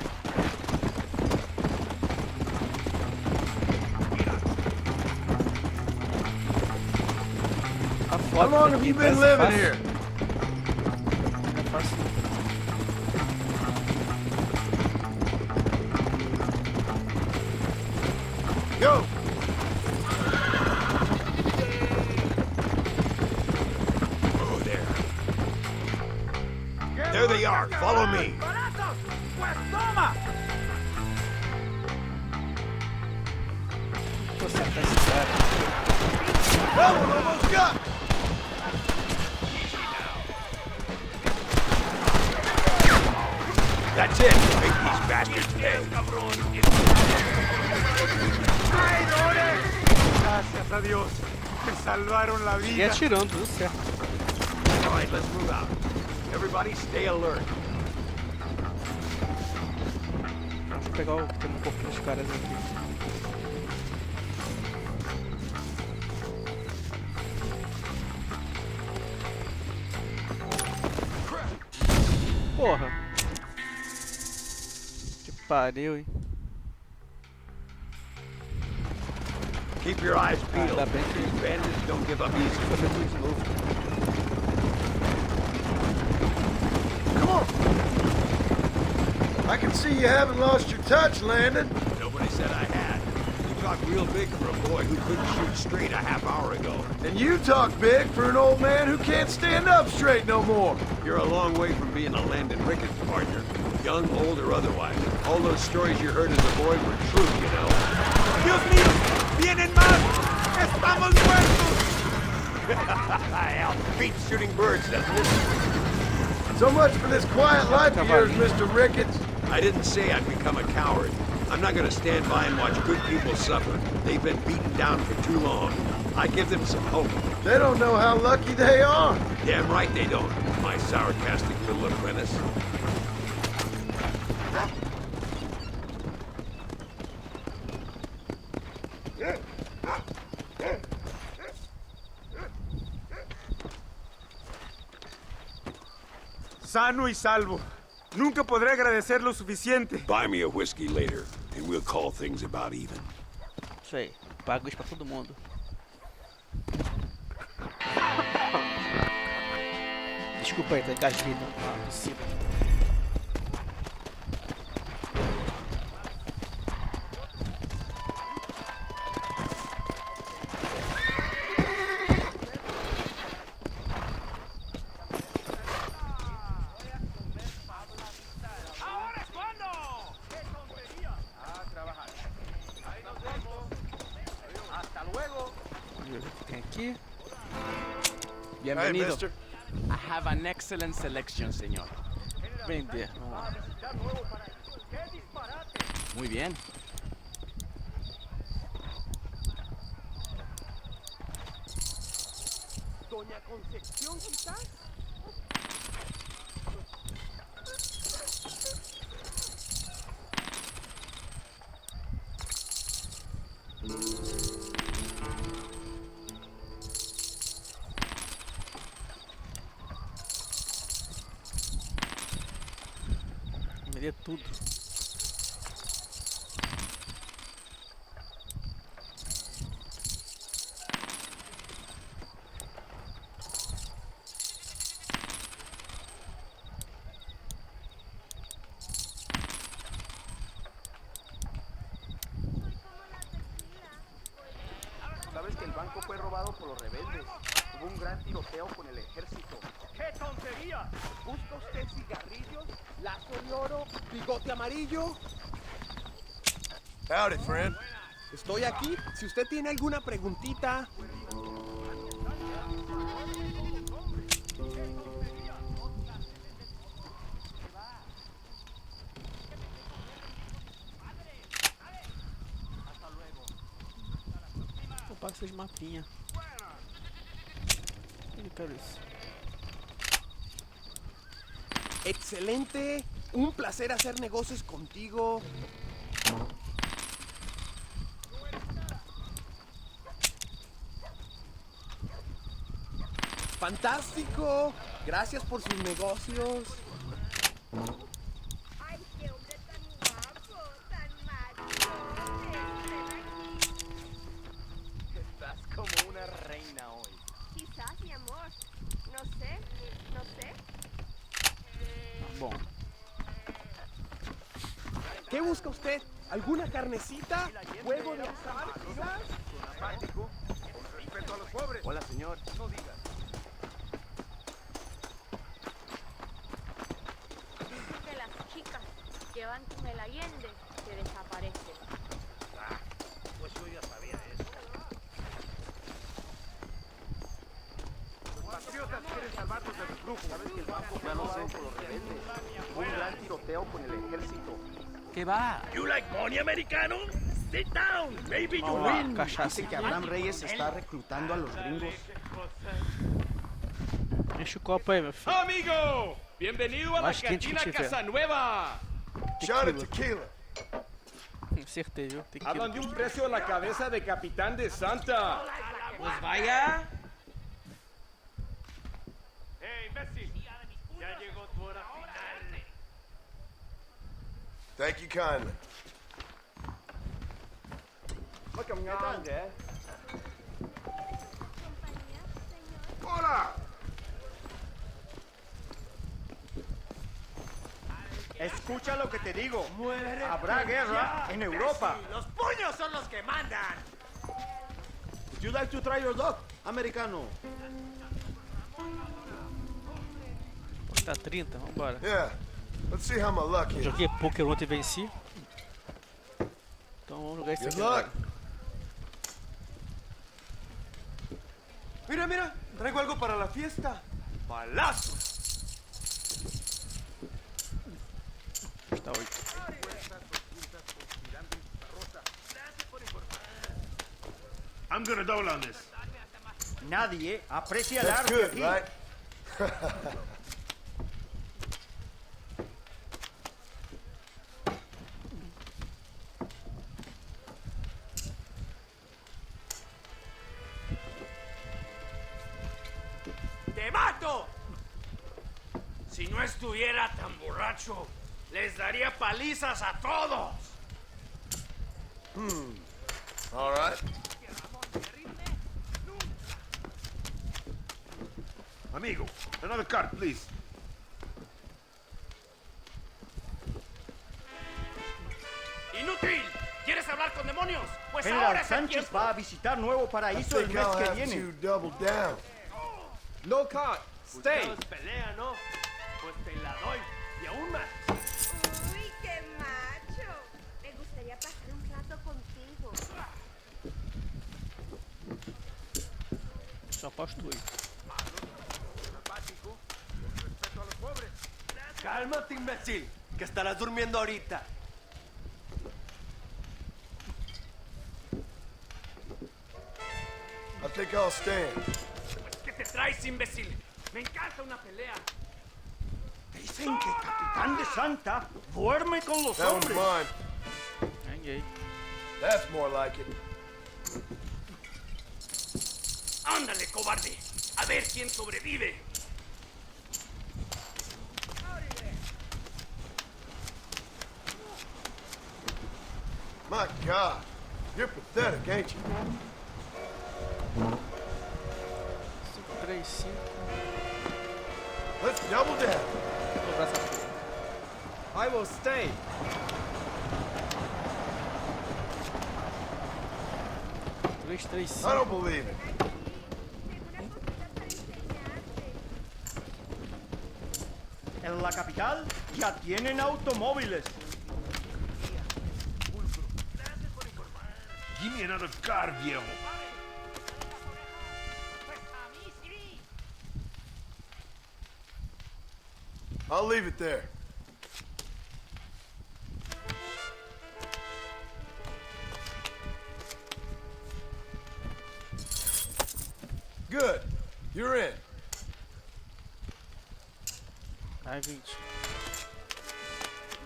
How long have you been living here? É fácil. Go! Oh, there. There they are. Follow me. ¡Pues toma! Vou acertar esse cara. That one almost got! That's it. Make these bastards pay. Gracias a Dios. Me salvaron la Cheguei vida. atirando, tudo certo. All right, let's move out. Everybody stay alert. Deixa eu pegar o que tem um pouco dos caras aqui. Porra. Que pariu, hein? Keep your eyes peeled. Ainda bem que These bandits don't give up easy. fazer tudo de novo. Come on! I can see you haven't lost your touch, Landon. Nobody said I had. You talked real big for a boy who couldn't shoot straight a half hour ago. And you talk big for an old man who can't stand up straight no more. You're a long way from being a Landon Ricketts partner. Young, old, or otherwise. All those stories you heard as a boy were true, you know. Dios mío, vienen más. Estamos muertos. Hell, beats shooting birds, doesn't it? So much for this quiet life of yours, Mr. Ricketts. I didn't say I'd become a coward. I'm not going to stand by and watch good people suffer. They've been beaten down for too long. I give them some hope. They don't know how lucky they are. Damn right they don't, my sarcastic little apprentice. sano y salvo. Nunca podré agradecer lo suficiente. Buy me a whiskey later, and we'll call things about even. Isso aí. Pago isso pra todo mundo. Desculpa aí, tá engasguei na piscina. ¡Ahora es cuando! ¡Qué tontería! A trabajar. Ahí nos vemos. Hasta luego. Tem aqui. Hey, Bienvenido. mister. I have an excellent selection, señor. Vender. Vamos lá. Muy bien. Doña Concepción, quizás. Vender tudo. ¿Sabes que el banco fue robado por los rebeldes? Hubo un gran tiroteo con el ejército. ¡Qué tontería! ¿Busca usted cigarrillos, lazo de oro, bigote amarillo? Howdy, friend. Estoy aquí. Si usted tiene alguna preguntita. Eu pago esses mapinha. Eu não quero isso. Excelente. Un placer hacer negocios contigo. Fantástico. Gracias por sus negocios. Ay, qué hombre tan guapo, tan macho. Estás como una reina hoy. Quizás, mi amor. No sé, no sé. Bom, ¿Qué busca usted? ¿Alguna carnecita? ¿Huevo de azar, quizás? Con respeto a los pobres. Hola, señor. No digas. Dicen que las chicas que van con el Allende se desaparecen. Pues yo ya sabía eso. Los patriotas quieren salvarnos del reflujo. ¿Sabes que el banco fue robado por los rebeldes? Hubo un gran tiroteo con el ejército. ¿Qué va? You like money, americano? Sit down. Maybe you vamos lá, win. cachaça. Dicen que Abraham Reyes está reclutando a los gringos. Enche o copo aí, meu filho. Amigo, bienvenido a la Más quente que cantina tiver. Casa Nueva. Shot of tequila. Acertei, viu? Tem que Hablan de un precio a la cabeza de capitán de Santa. Pues vaya. Imbécil! Ya llegó tu hora final. Thank you kindly. ¡Hola! Escucha lo que te digo. Habrá guerra en Europa. ¡Los puños son los que mandan! Would you like to try your luck, americano? Tá 30, vambora. Yeah. Let's see how my luck is. Joguei poker ontem e venci. Então vamos jogar isso Good aqui luck. agora. Mira, mira, traigo algo para la fiesta. ¡Balazo! Está 8. I'm gonna double on this. Nadie aprecia el That's arte good, aquí. right? ¡Te mato! Si no estuviera tan borracho, les daría palizas a todos. All right. Amigo, another card, please. ¡Inútil! ¿Quieres hablar con demonios? Pues General ahora es el Sánchez tiempo. va a visitar Nuevo I Paraíso el think mes I'll que have viene. to double down. No cut. Stay. pelea, ¿no? Pues te la doy. Y aún más. Uy, qué macho. Me gustaría pasar un rato contigo. Só aposto aí. Cálmate, imbécil, que estarás durmiendo ahorita. I think I'll stand. ¿Qué te traes, imbécil? Me encanta una pelea. Dicen que el capitán de Santa duerme con los That one's hombres. mine. Ganhei. That's more like it. Ándale, cobarde. A ver quién sobrevive. My God, you're pathetic, ain't you? 5, 3, 5. Let's double down. Vou dobrar essa porra. I will stay. 3, 3, I 5. don't believe it. En la capital ya tienen automóviles. Give me another card, viejo. I'll leave it there. Good. You're in. Ai, 20.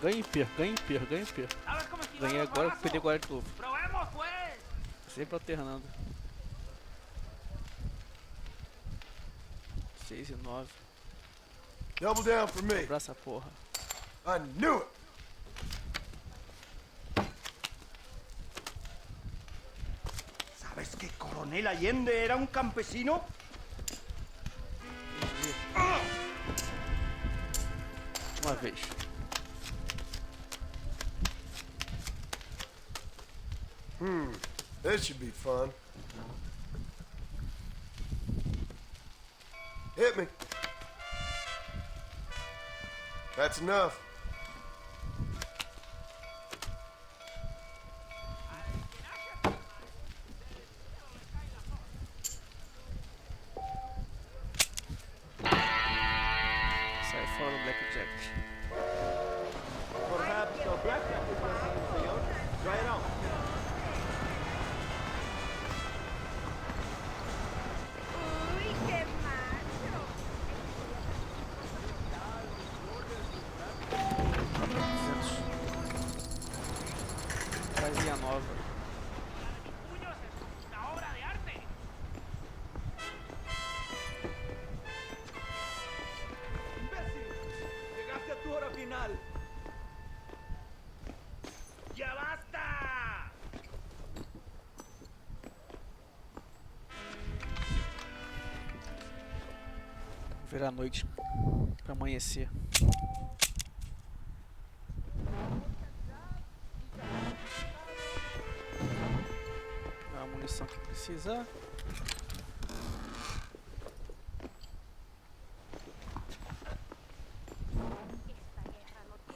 Ganha e perca, ganha e perca, ganha e perca. Ganhei agora, perdi agora de novo. Probemos, pues. Sempre alternando. 6 e 9. Double down for me. Dobrar essa porra. I knew it. ¿Sabes que Coronel Allende era un campesino? Uma vez. This should be fun. Hit me. That's enough. Sai fora do blackjack. Perhaps the blackjack is working, señor. Try it out. Uy, qué macho. 200. Trazia nova. Puños es una obra de arte. ¡Imbécil! Llegaste a tu hora final. ¡Ya basta! Vou virar a noite pra amanhecer. Pegar a munição que precisar.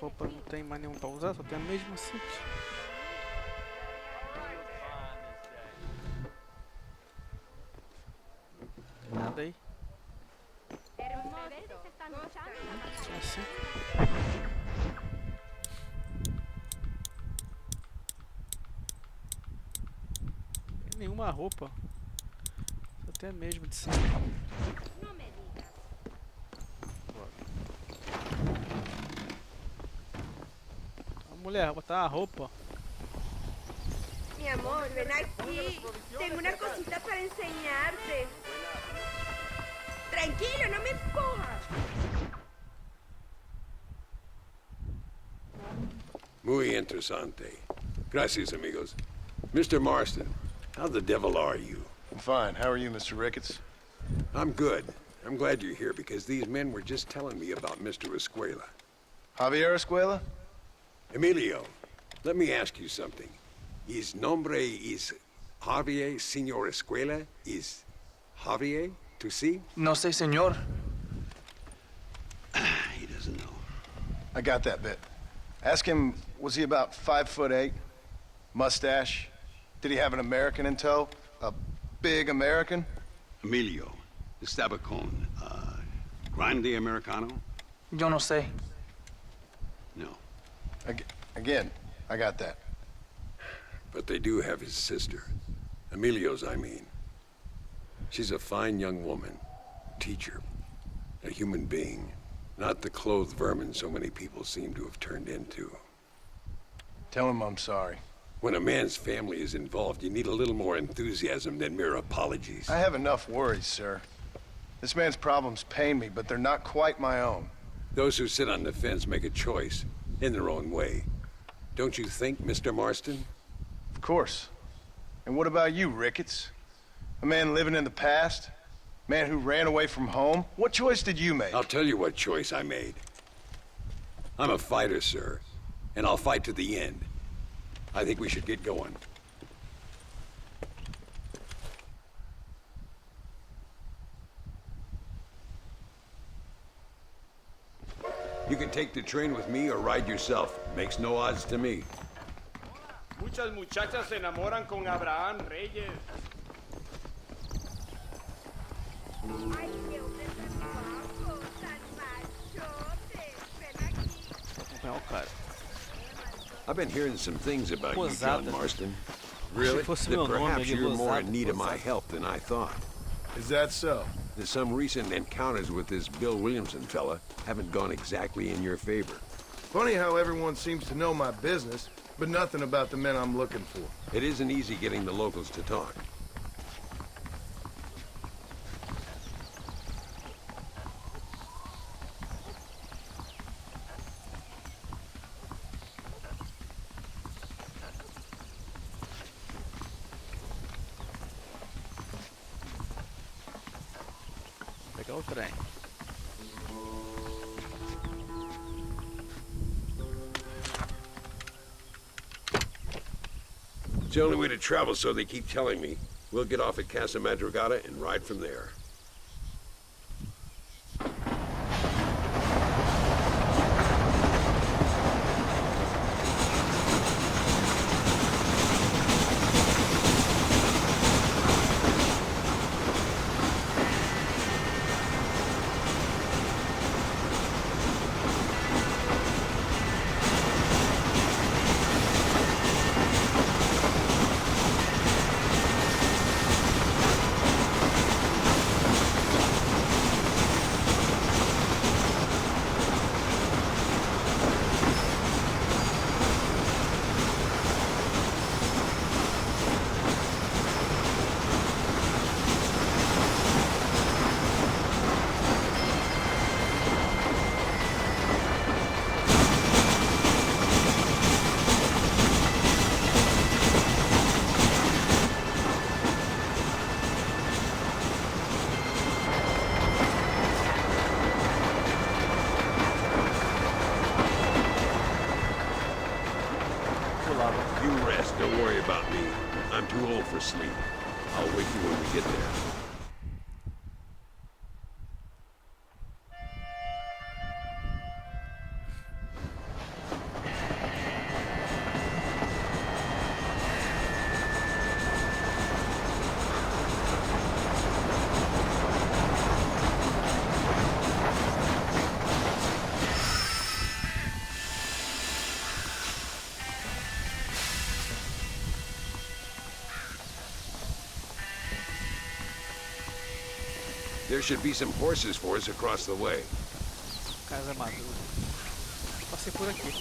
Roupa não tem mais nenhum pra usar, só tem a mesma simples. Tem nada aí. Hermoso. Están luchando en la Só assim. Tem nenhuma roupa. Só tem a mesma de cima. No me digas. A mulher, vou botar uma roupa. Mi amor, ven aquí. Tengo una cosita para enseñarte. Tranquilo, no me empujas. Muy interesante. Gracias, amigos. Mr. Marston, how the devil are you? I'm fine. How are you, Mr. Ricketts? I'm good. I'm glad you're here because these men were just telling me about Mr. Escuela. Javier Escuela? Emilio, let me ask you something. His nombre is Javier Señor Escuela? Is Javier to see? No sé, señor. He doesn't know. I got that bit. Ask him, was he about 5'8"? Mustache? Did he have an American in tow? A big American? Emilio, estaba con, grande americano? Yo no sé. No. Again, I got that. But they do have his sister. Emilio's, I mean. She's a fine young woman. Teacher. A human being. Not the clothed vermin so many people seem to have turned into. Tell him I'm sorry. When a man's family is involved, you need a little more enthusiasm than mere apologies. I have enough worries, sir. This man's problems pain me, but they're not quite my own. Those who sit on the fence make a choice, in their own way. Don't you think, Mr. Marston? Of course. And what about you, Ricketts? A man living in the past? Man who ran away from home? What choice did you make? I'll tell you what choice I made. I'm a fighter, sir, and I'll fight to the end. I think we should get going. You can take the train with me or ride yourself. Makes no odds to me. Muchas muchachas se enamoran con Abraham Reyes. Ay, qué hombre tan guapo, tan machote. Ven aquí. Não, cara. I've been hearing some things about you, Losada. John Marston. Really? Se fosse meu That nome perhaps ali, you're more Losada, in need of my Losada. help than I thought. Is that so? That some recent encounters with this Bill Williamson fella haven't gone exactly in your favor. Funny how everyone seems to know my business, but nothing about the men I'm looking for. It isn't easy getting the locals to talk. Pegar o trem. It's the only way to travel, so they keep telling me. We'll get off at Casa Madrugada and ride from there. You rest, don't worry about me. I'm too old for sleep. I'll wake you when we get there. There should be some horses for us across the way. Casa Madruga. Passei por aqui.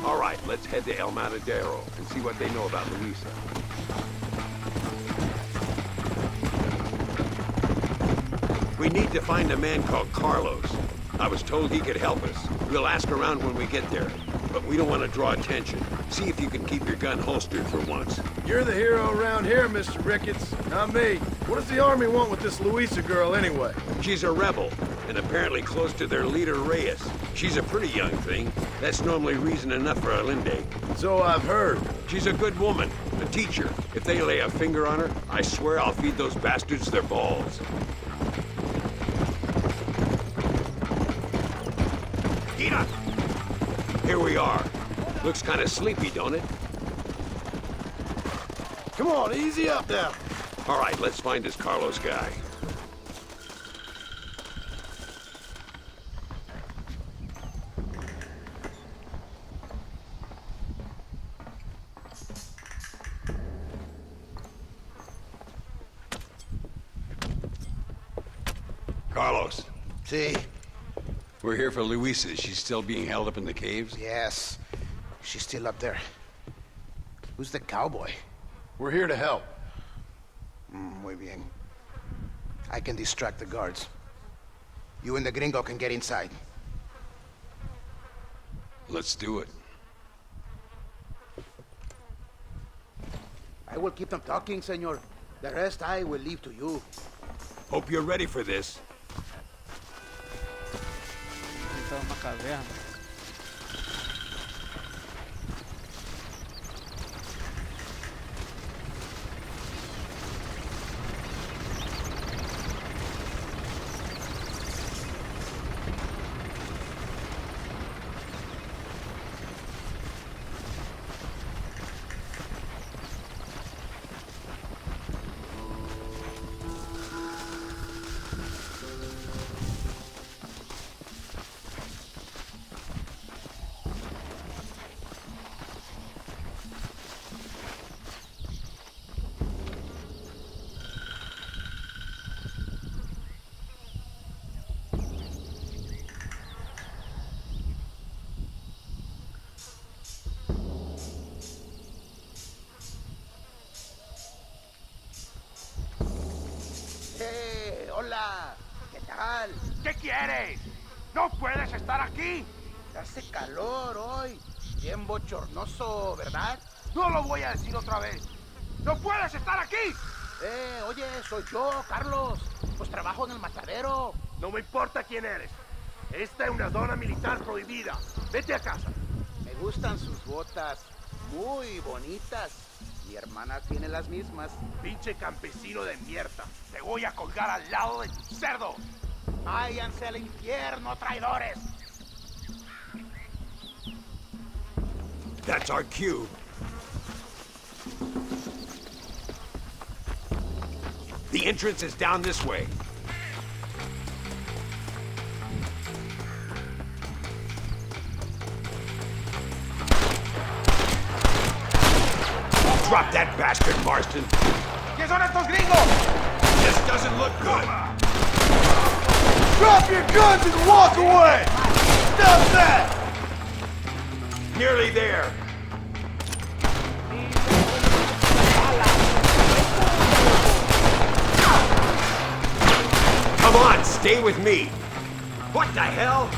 All right, let's head head to El Matadero and see what they know about Luisa. We need to find a man called Carlos. I was told he could help us. We'll ask around when we get there, but we don't want to draw attention. See if you can keep your gun holstered for once. You're the hero around here, Mr. Ricketts, not me. What does the army want with this Luisa girl anyway? She's a rebel, and apparently close to their leader, Reyes. She's a pretty young thing. That's normally reason enough for Allende. So I've heard. She's a good woman, a teacher. If they lay a finger on her, I swear I'll feed those bastards their balls. Tina! Here we are. Looks kind of sleepy, don't it? Come on, easy up now. All right, let's find this Carlos guy. Carlos. See? We're here for Luisa. She's still being held up in the caves? Yes. She's still up there. Who's the cowboy? We're here to help. Muy bien. I can distract the guards. You and the gringo can get inside. Let's do it. I will keep them talking, senor. The rest I will leave to you. Hope you're ready for this. Então, uma caverna. Hola, ¿qué tal? ¿Qué quieres? ¡No puedes estar aquí! Hace calor hoy, bien bochornoso, ¿verdad? No lo voy a decir otra vez. ¡No puedes estar aquí! Oye, soy yo, Carlos. Pues trabajo en el matadero. No me importa quién eres. Esta es una zona militar prohibida. Vete a casa. Me gustan sus botas, muy bonitas. Mi hermana tiene las mismas. Pinche campesino de mierda. Te voy a colgar al lado de tu cerdo. Váyanse al infierno, traidores. That's our cue. The entrance is down this way. Drop that bastard, Marston. ¿Quién son estos gringos? This doesn't look good. Drop your guns and walk away! Stop that! Nearly there. Come on, stay with me. What the hell?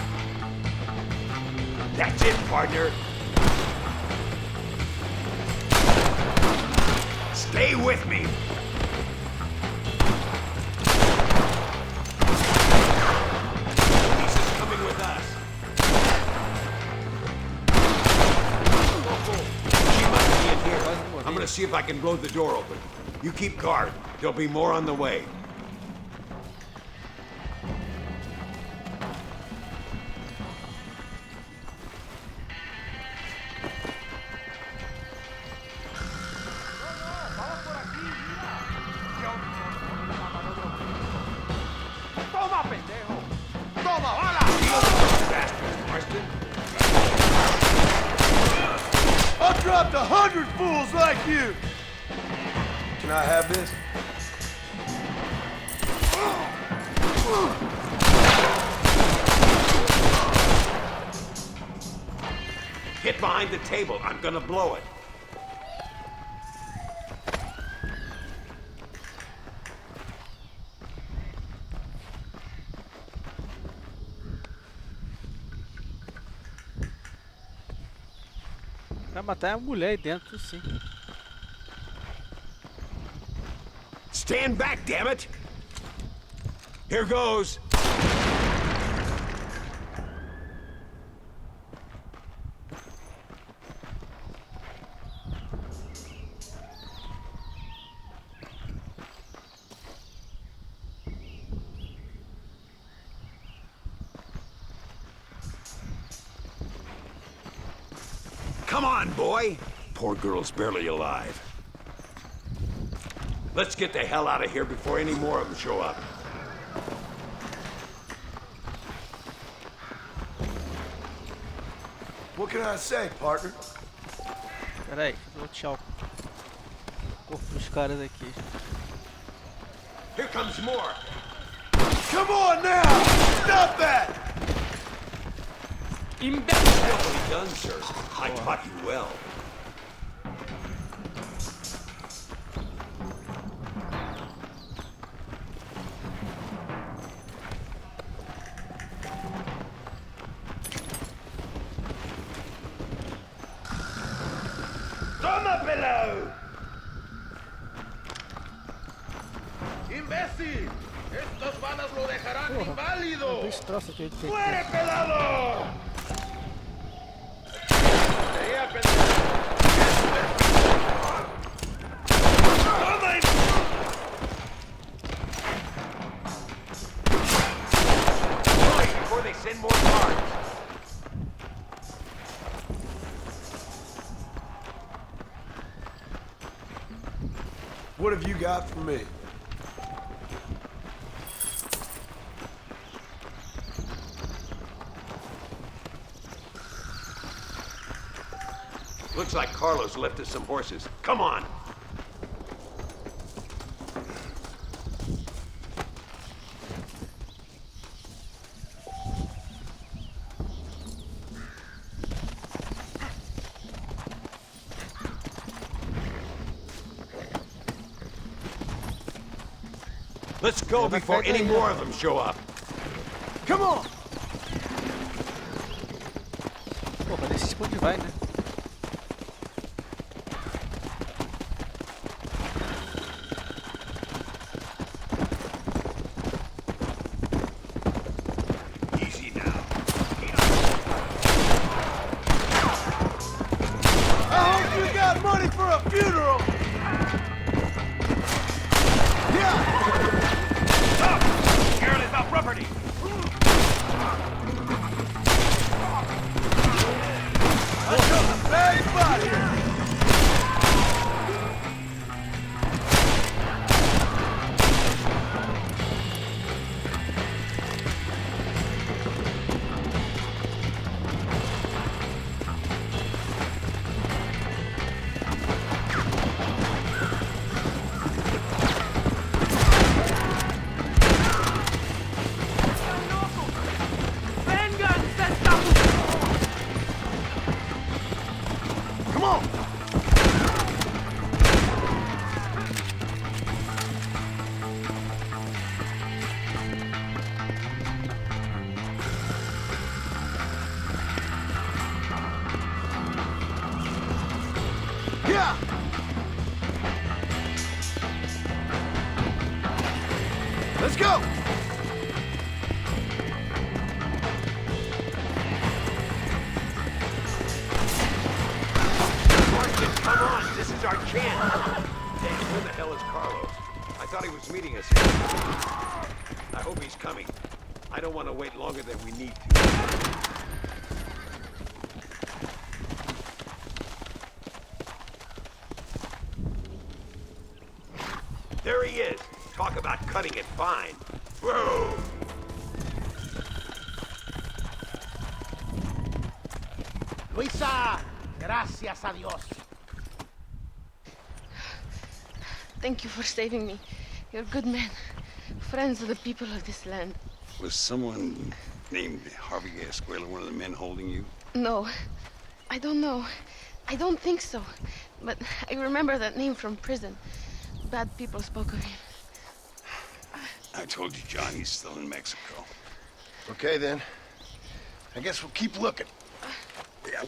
That's it, partner. Stay with me. Lisa's coming with us. She must be in here. I'm gonna see if I can blow the door open. You keep guard. There'll be more on the way. I've dropped 100 fools like you! Can I have this? Get behind the table. I'm gonna blow it. Vai matar a mulher aí dentro, sim. Stand back, damn it! Here goes. Come on, boy! Poor girl's barely alive. Let's get the hell out of here before any more of them show up. What can I say, partner? Pera aí, cadê o tchau? Corpo dos caras aqui. Here comes more! Come on now! Stop that! Well done, sir. I taught you well. ¡Toma, pelado! ¡Imbécil! ¡Estas balas lo dejarán inválido! ¡Muere, pelado! Hurry before they send more cars. What have you got for me? Looks like Carlos left us some horses. Come on! Let's go before any more of them show up. Come on! Pô, mas esse tipo onde vai, né? Easy now. I hope you got money for a funeral! Yeah! Girl is our property! Bad body! Come on! Yeah! Let's go! Come on, this is our chance. Hey, where the hell is Carlos? I thought he was meeting us here. I hope he's coming. I don't want to wait longer than we need to. There he is. Talk about cutting it fine. Whoa! Luisa, gracias a Dios. Thank you for saving me. You're good men. Friends of the people of this land. Was someone named Harvey Escuela one of the men holding you? No. I don't know. I don't think so. But I remember that name from prison. Bad people spoke of him. I told you Johnny's still in Mexico. Okay, then. I guess we'll keep looking. Yeah.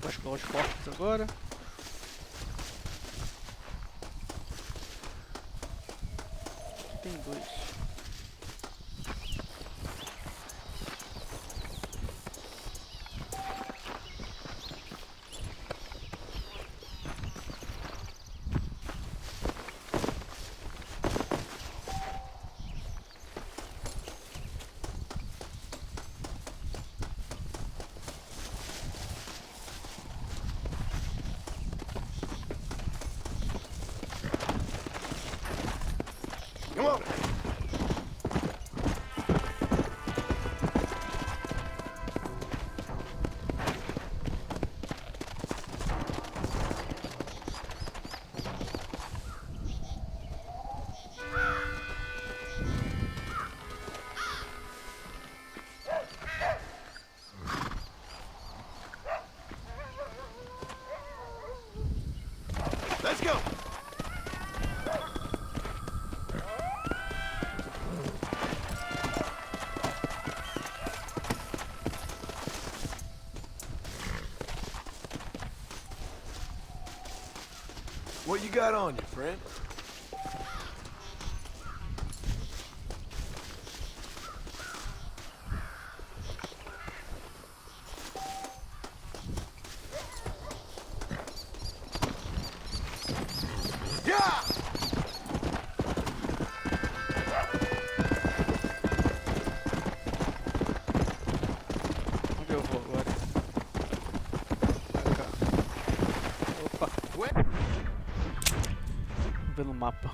Vou explorar os corpos agora. Aqui tem dois. Come on. Let's go. What you got on you, friend? Yeah! Onde eu vou agora? Pra cá. Opa! Vamos ver no mapa.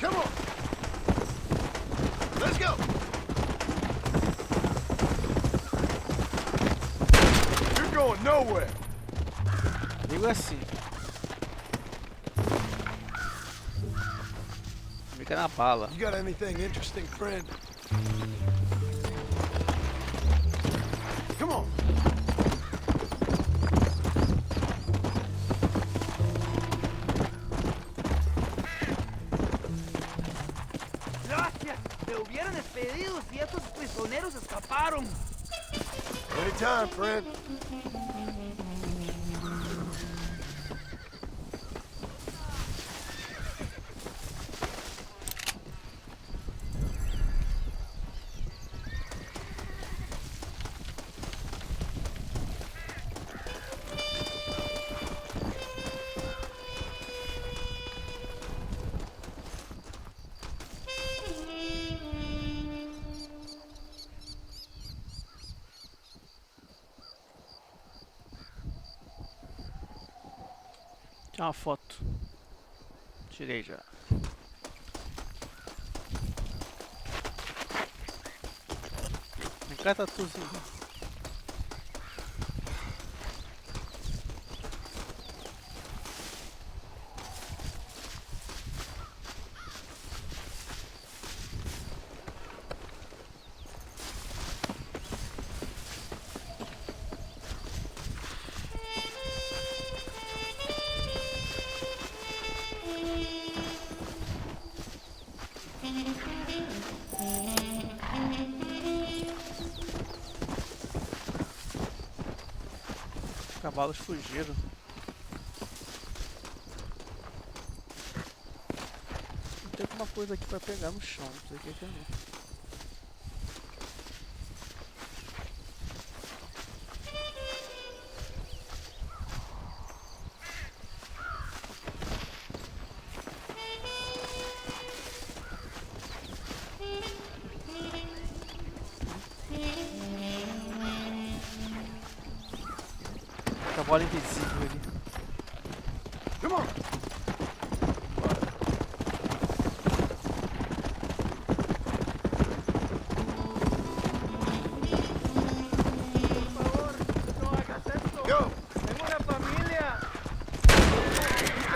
Come on. Let's go. You're going nowhere. Digo assim. Fica na bala. You got anything interesting, friend? Come on. Gracias. Me hubieran despedido si estos prisioneros escaparon. Anytime, friend. Tirar uma foto. Tirei já. Cá tatuzinho. Os cavalos fugiram. Tem alguma coisa aqui pra pegar no chão, não sei o que é não. Cavalo invisível ali. Come on. Yo, tengo una familia.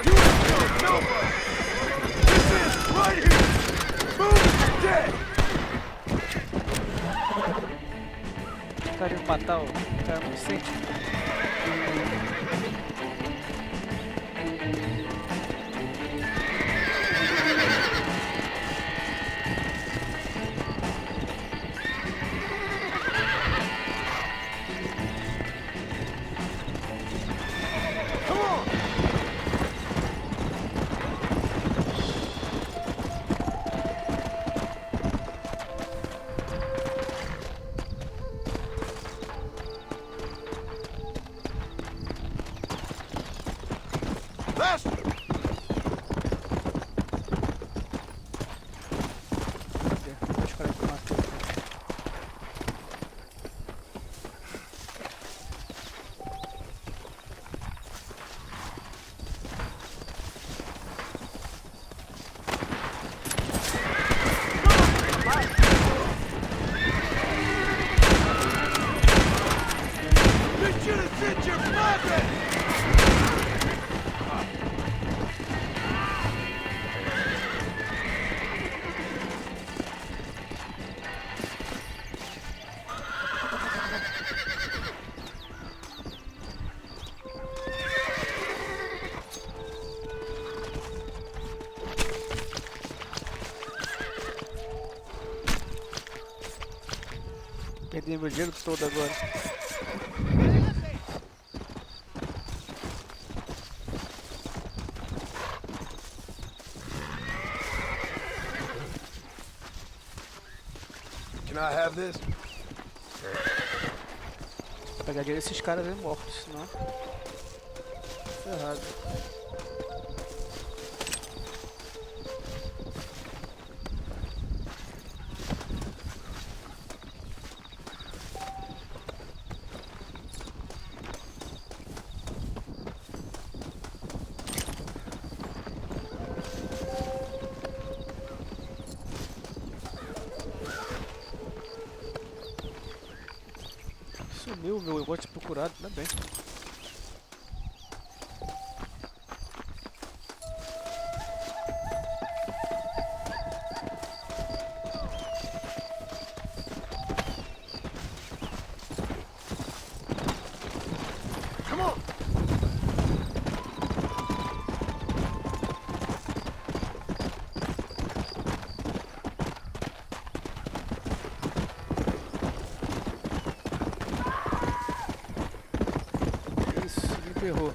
You ain't nobody. This is right here. Move dead. O cara ia matar o cara inocente. Perdi meu dinheiro todo agora. Can I have this? Vou pegar dinheiro desses caras aí mortos, senão. Ferrado. Sumiu o meu negócio procurado, ainda bem. Come on. Ferrou.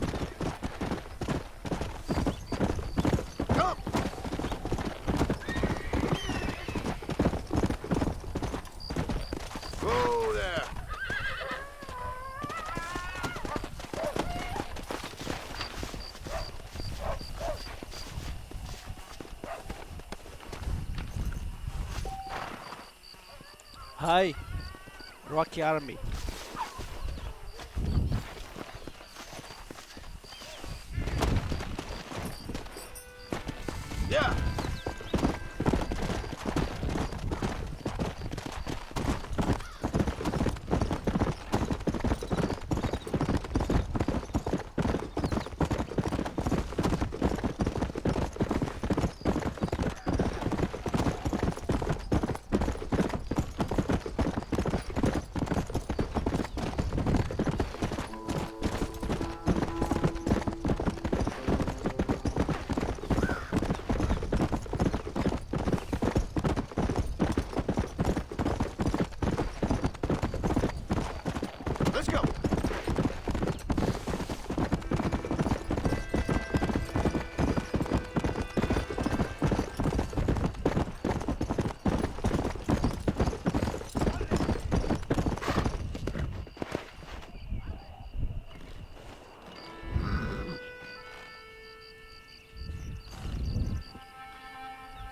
Whoa there. Hi, Rocky Army. Yeah.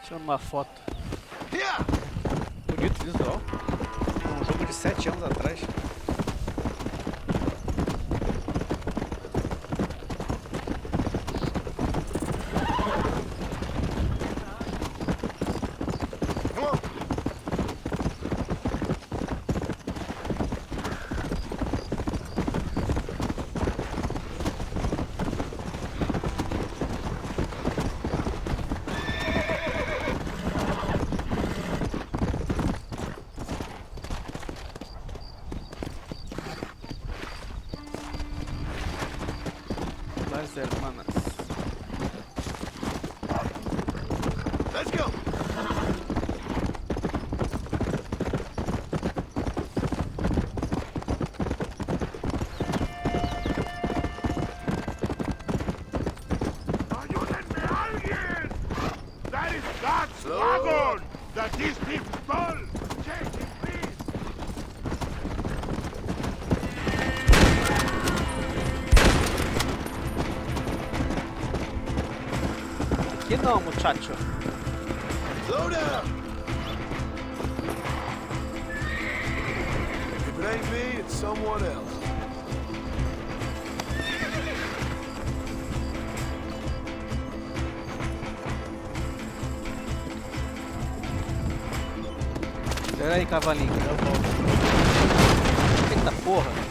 Tirando uma foto. Bonito visual. Um jogo de 7 anos atrás. Hermanas. Let's go. ¡Ayúdenme a alguien! That is God's wagon that these thieves stole! Chase him, please! Aqui não, muchacho. Slow down. If it ain't me, it's someone else. Pera aí, cavalinho, que eu volto. Eita porra.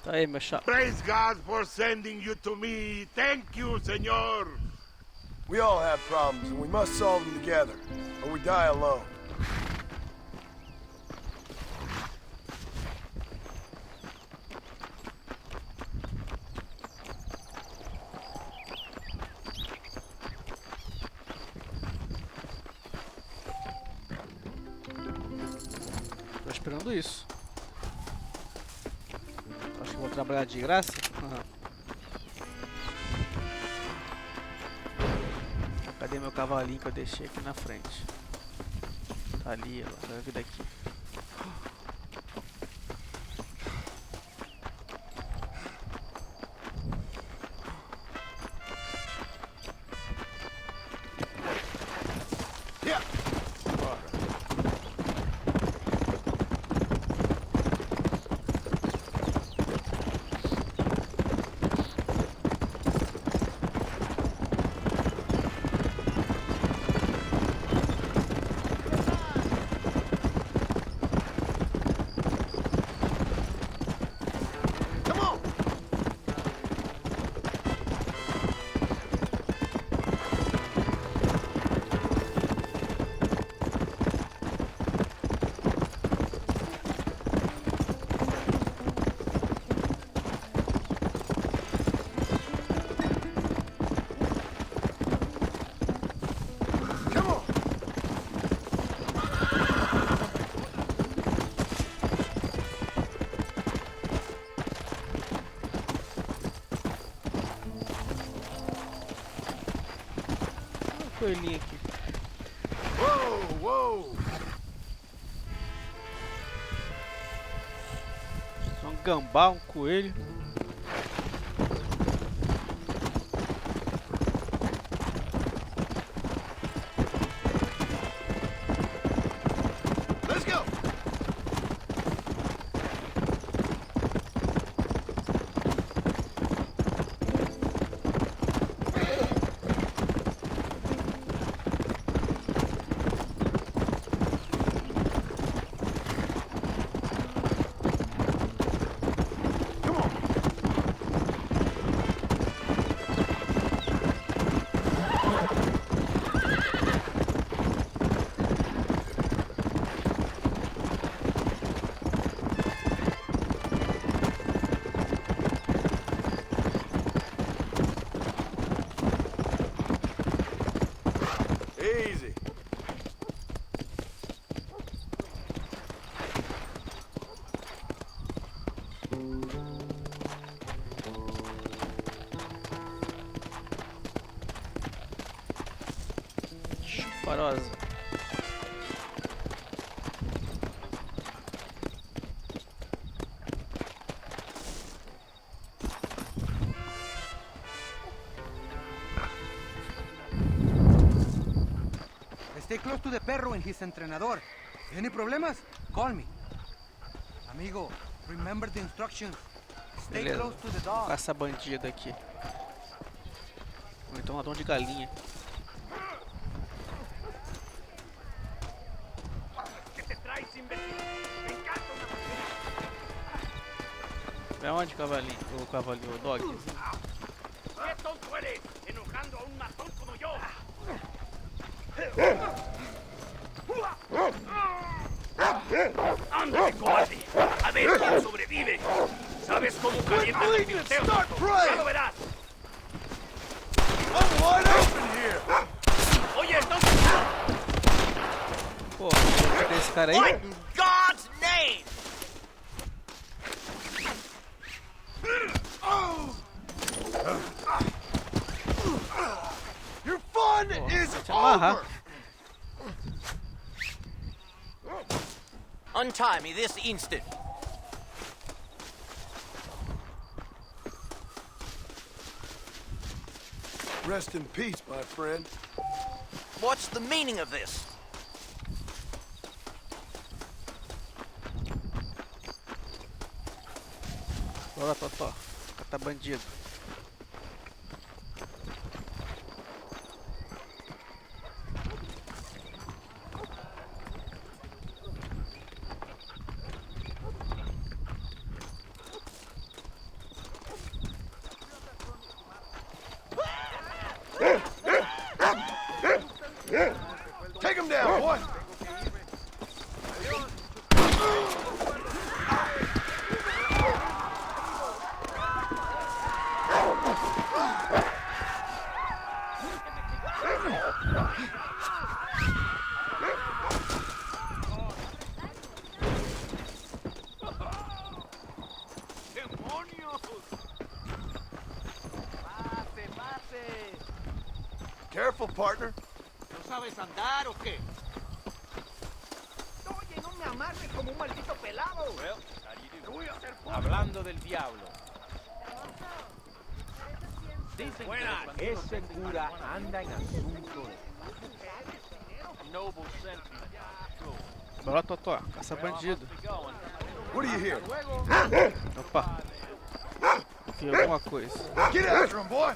Tá aí, meu chapa. Praise God for sending you to me. Thank you, senor. We all have problems, and we must solve them together, or we die alone. Tô esperando isso. Acho que vou trabalhar de graça. Cadê meu cavalinho que eu deixei aqui na frente? Tá ali, ela vai vir daqui. Coelhinho aqui. Whoa, whoa! Um gambá, um coelho. Let's go! Easy. Chuparosa. Stay close to the perro and his entrenador. Any problemas? Call me. Amigo, remember the instructions. Stay Beleza. close to the dog. Caça bandida aqui. Ou então ladrão de galinha. Vai onde, cavalinho? O cavalinho, o dog? ¿Qué tonto eres? Enojando a un matón como yo. ¡Ándale, cobarde! A ver quién sobrevive. ¿Sabes cómo calientan el tiroteo? ¡Ya lo verás! I'm wide open here. Oye, entonces... Pô, cadê esse cara aí? What in God's name? Your fun is te amarrar. over. Untie me this instant. Rest in peace, my friend. What's the meaning of this? Bora, Totó. Catar bandido. Take him down, boy. Careful, partner. ¿No sabes andar o qué? Oye, no me amarres como un maldito pelado. Te voy a hacer polvo. Hablando del diablo. Dicen Buena. que ese cura anda en asunto de noble sentiment. Bora, Totó. Caça bandido. What do you hear? Opa. Vi alguma coisa. Get after him, boy.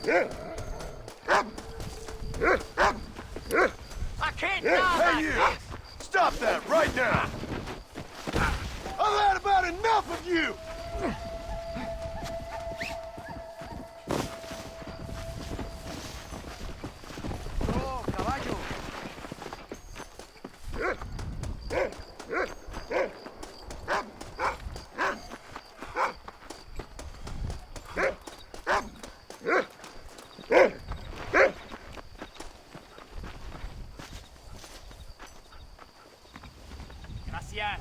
I can't Hey, die like you! this. Stop that right now! I've had about enough of you! Oh, caballo. Gracias.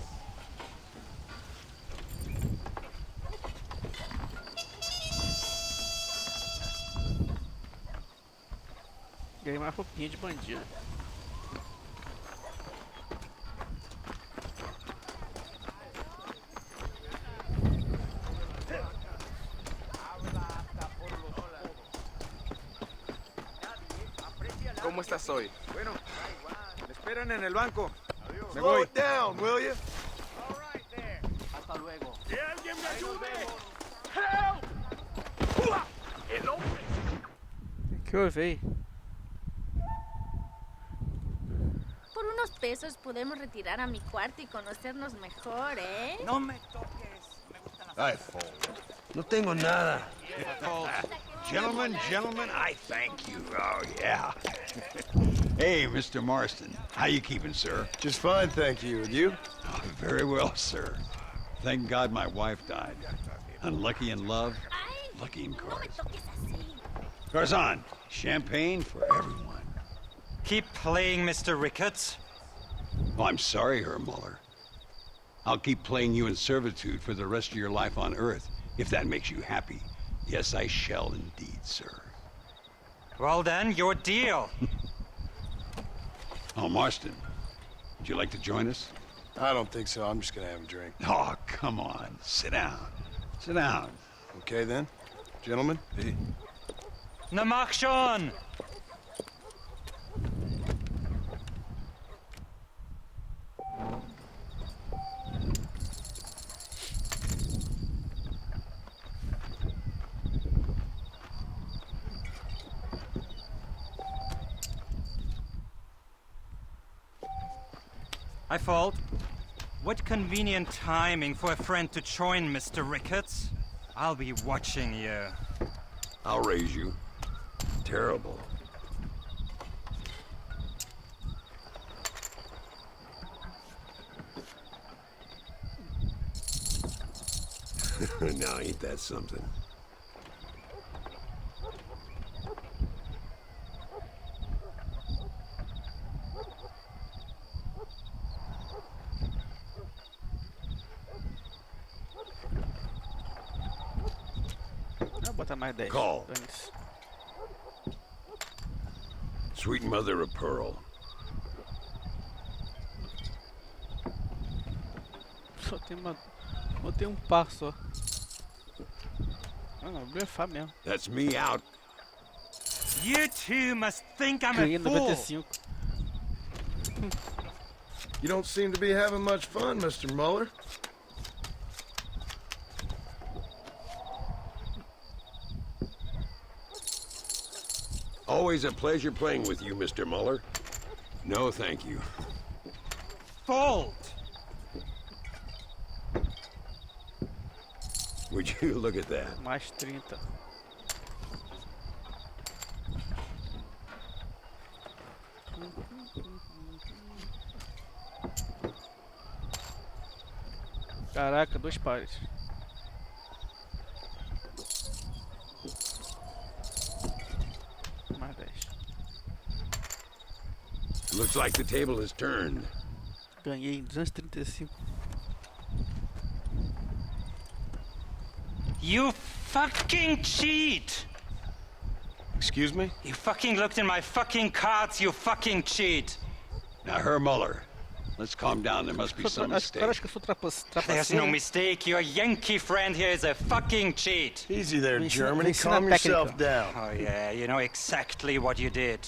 Ganhei uma roupinha de bandido. ¿Cómo estás hoy? Bueno, me esperan en el banco. Me Slow voy. it down, will you? Hasta luego. ¡Que alguien me ayude! ¡Help! ¡Ua! ¡El hombre! Que houve aí? Por unos pesos podemos retirar a mi cuarto y conocernos mejor, ¿eh? No me toques. Me gustan las Ay, no tengo nada. Gentlemen, I thank you. Oh, yeah. Hey, Mr. Marston. How you keeping, sir? Just fine, thank you. And you? Oh, very well, sir. Thank God my wife died. Unlucky in love, lucky in cards. Garzon, champagne for everyone. Keep playing, Mr. Ricketts. Oh, I'm sorry, Herr Muller. I'll keep playing you in servitude for the rest of your life on Earth, if that makes you happy. Yes, I shall indeed, sir. Well then, your deal. Oh, Marston, would you like to join us? I don't think so. I'm just gonna have a drink. Oh, come on. Sit down. Sit down. Okay, then. Gentlemen? Hey. Na mach schon! I fault. What convenient timing for a friend to join, Mr. Ricketts. I'll be watching you. I'll raise you. Terrible. Now, ain't that something? Vou botar mais 10. Call. Dane-se. Sweet mother of pearl. Só tem uma. Botei um par só. Ah, não, blefar mesmo. That's me out. You two must think I'm Ganhei a fool. 95. You don't seem to be having much fun, Mr. Muller. Always a pleasure playing with you, Mr. Muller. No, thank you. Fault. Would you look at that? Mais 30. Caraca, 2 pares. Mais 10. Looks like the table has turned. Ganhei 235. You fucking cheat! Excuse me? You fucking looked in my fucking cards, you fucking cheat! Now, Herr Muller, let's calm down. There must be some mistake. Acho que eu sou There's no mistake. Your Yankee friend here is a fucking cheat. Easy there, Me ensina- Germany. me ensina Calm a yourself técnica. down. Oh yeah, you know exactly what you did.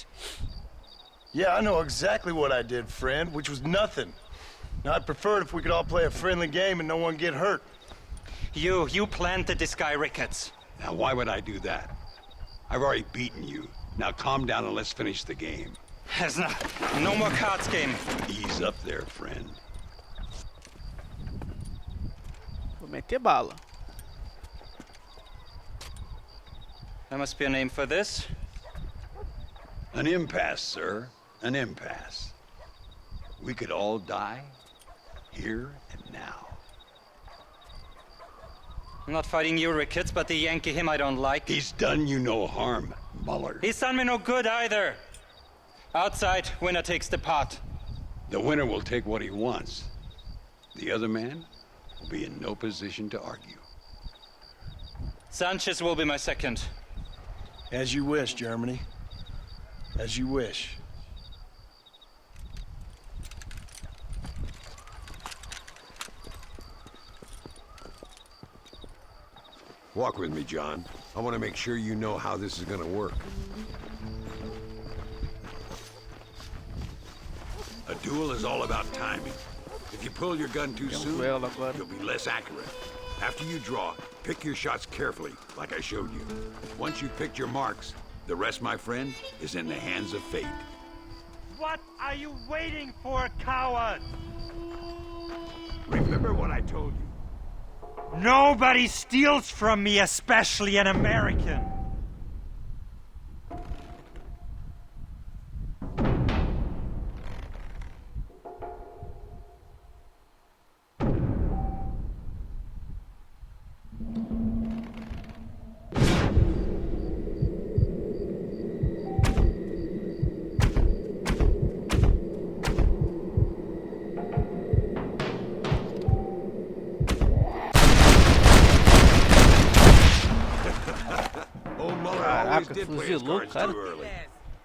Yeah, I know exactly what I did, friend, which was nothing. Now, I'd prefer it if we could all play a friendly game and no one get hurt. You planted this guy Ricketts. Now, why would I do that? I've already beaten you. Now, calm down and let's finish the game. There's no more cards game. Ease up there, friend. Vou meter bala. There must be a name for this. An impasse, sir. An impasse. We could all die, here and now. I'm not fighting you, Ricketts, but the Yankee him I don't like. He's done you no harm, Muller. He's done me no good either. Outside, winner takes the pot. The winner will take what he wants. The other man will be in no position to argue. Sanchez will be my second. As you wish, Germany. As you wish. Walk with me, John. I want to make sure you know how this is going to work. A duel is all about timing. If you pull your gun too soon, you'll be less accurate. After you draw, pick your shots carefully, like I showed you. Once you've picked your marks, the rest, my friend, is in the hands of fate. What are you waiting for, coward? Remember what I told you. Nobody steals from me, especially an American. Caraca, fuzilou, cara.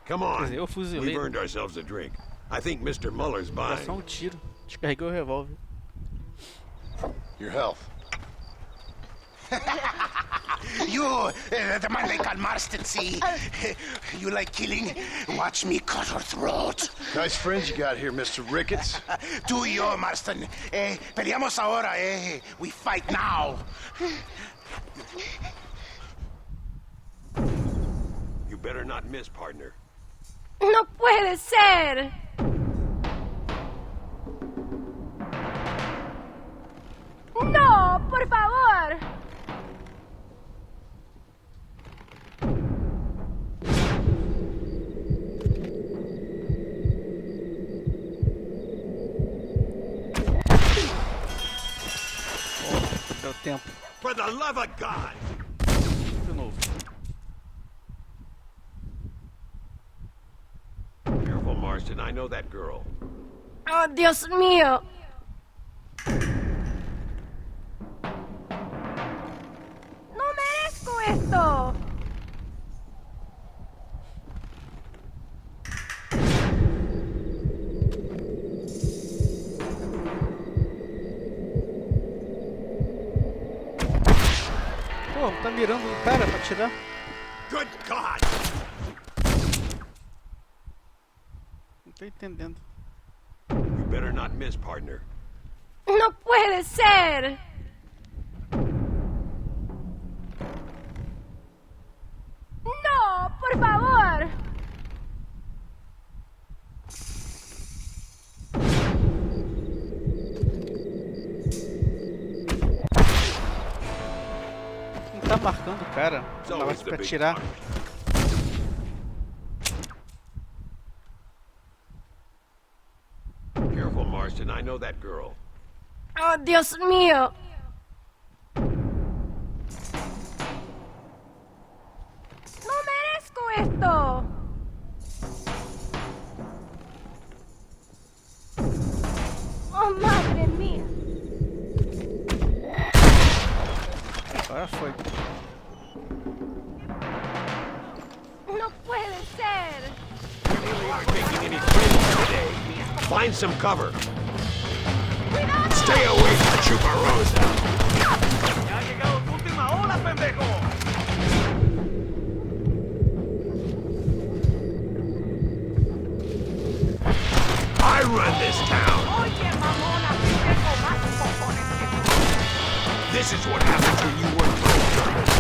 Come on, Quer dizer, eu fuzilei. we've earned ourselves a drink. I think Mr. Muller's Dá só buying. tiro. Descarreguei o revólver. Your health. You, the man they call Marston, see? You like killing? Watch me cut her throat. Nice friends you got here, Mr. Ricketts. Tú y yo, Marston. Peleamos ahora, We fight now. You better not miss, partner. No puede ser. No, por favor. Deu tempo. For the love of God! De novo. Careful, Marston. I know that girl. Oh, Dios mío. No merezco esto. Pô, tá mirando o cara pra tirar. Good God! Não tô entendendo. You better not miss, partner. No puede ser. No, por favor. Não tá marcando o cara. Um negócio pra tirar. Careful, Marston. I know that girl. Oh, Dios mío. No merezco esto. Oh, madre mía. Agora foi. No puede ser. Really aren't making any friends today. Find some cover. Stay away from Chuparosa. ¡Ya ha llegado tu última ola, pendejo! I run this town. Oye, mamona, que tengo más cojones que tú. This is what happens when you work for a journalist.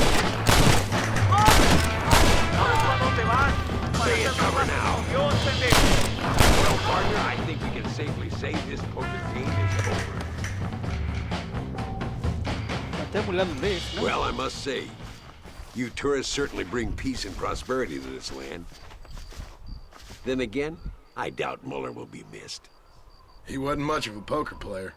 ¿A dónde vas? Stay in cover now. Dios, pendejo. Well, partner, I think we can safely say this poker game is over. Até mulher no meio, né? Well, I must say, you tourists certainly bring peace and prosperity to this land. Then again, I doubt Muller will be missed. He wasn't much of a poker player.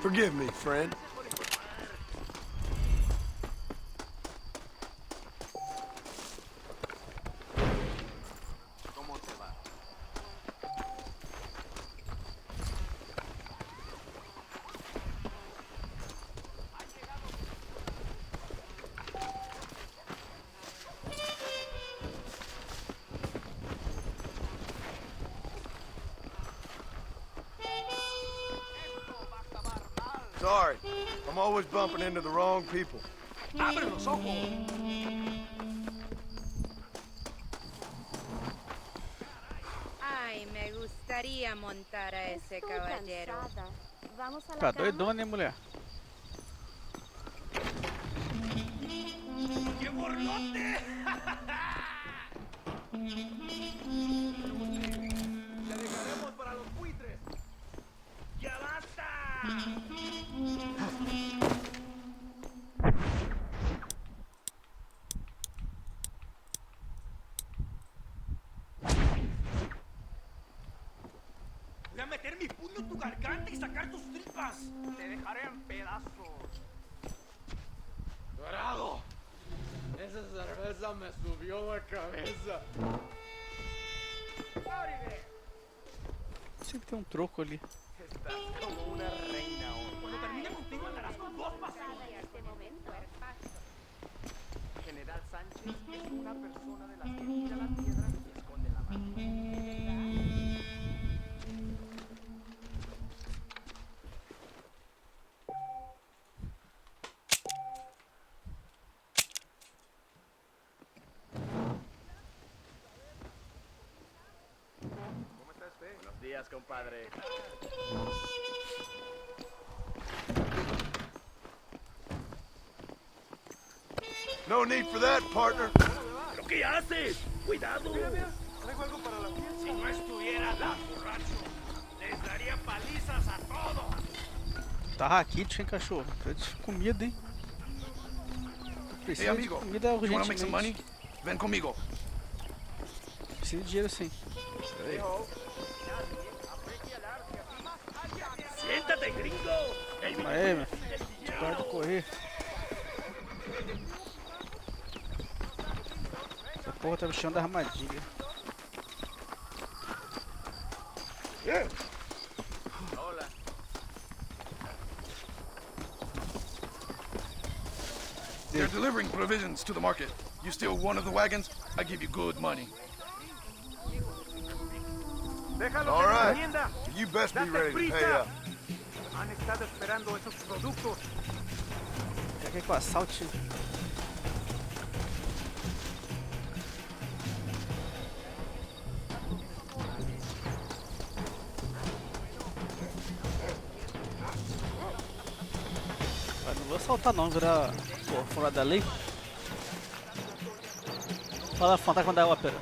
Forgive me, friend. Sorry, I'm always bumping into the wrong people. ¡Abre los ojos! Ay, me gustaría montar a ese caballero. Vamos a la Tá cama. doidona, hein, mulher? ¡Qué borlote! ¡Le dejaremos para los buitres! ¡Ya basta! Voy a meter mi puño en tu garganta y sacar tus tripas. Te dejaré en pedazos. Dorado, esa cerveza me subió la cabeza. Sempre tem um troco ali. Estás como una reina hoy. compadre. No need for that, partner. ¿Pero qué haces? Cuidado. Traigo algo para la fiesta. Si no estuviera tan borracho, les daría palizas a todos. Tá raquítico, hein, cachorro? Precisa de comida, hein? Hey, Precisa de amigo. comida You wanna make some money? urgentemente. Ven conmigo. Precisa de dinheiro sim. Peraí. Siéntate, gringo. Aí, meu filho. Para de correr. Essa porra tá me chamando da armadilha. Hola. They're delivering provisions to the market. You steal one of the wagons, I give you good money. Déjalo All que right. encomienda. You best be Date ready to pay prisa. up. Han estado esperando esos productos. Quer que eu assalte? Ah, não vou assaltar não, virar pô, fora da lei. Fala, fantasma da ópera.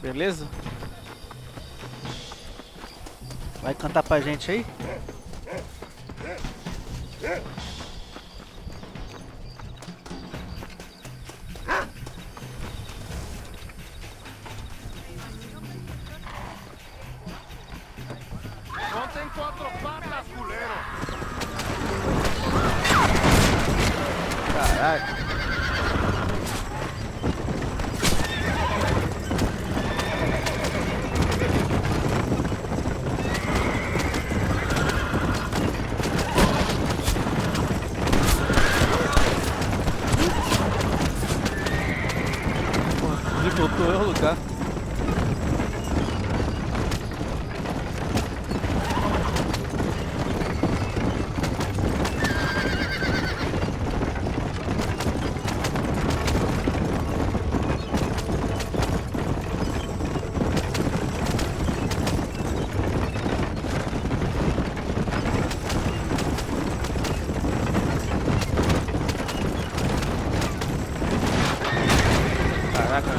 Beleza? Vai cantar pra gente aí? Ponte en cuatro patas, culero. Caralho. Ele voltou ao lugar. Caraca,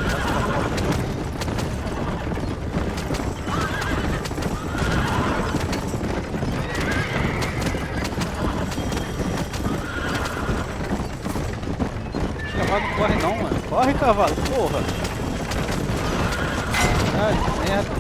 o cavalo não corre não, mano. Corre, cavalo, porra. Ai, que merda.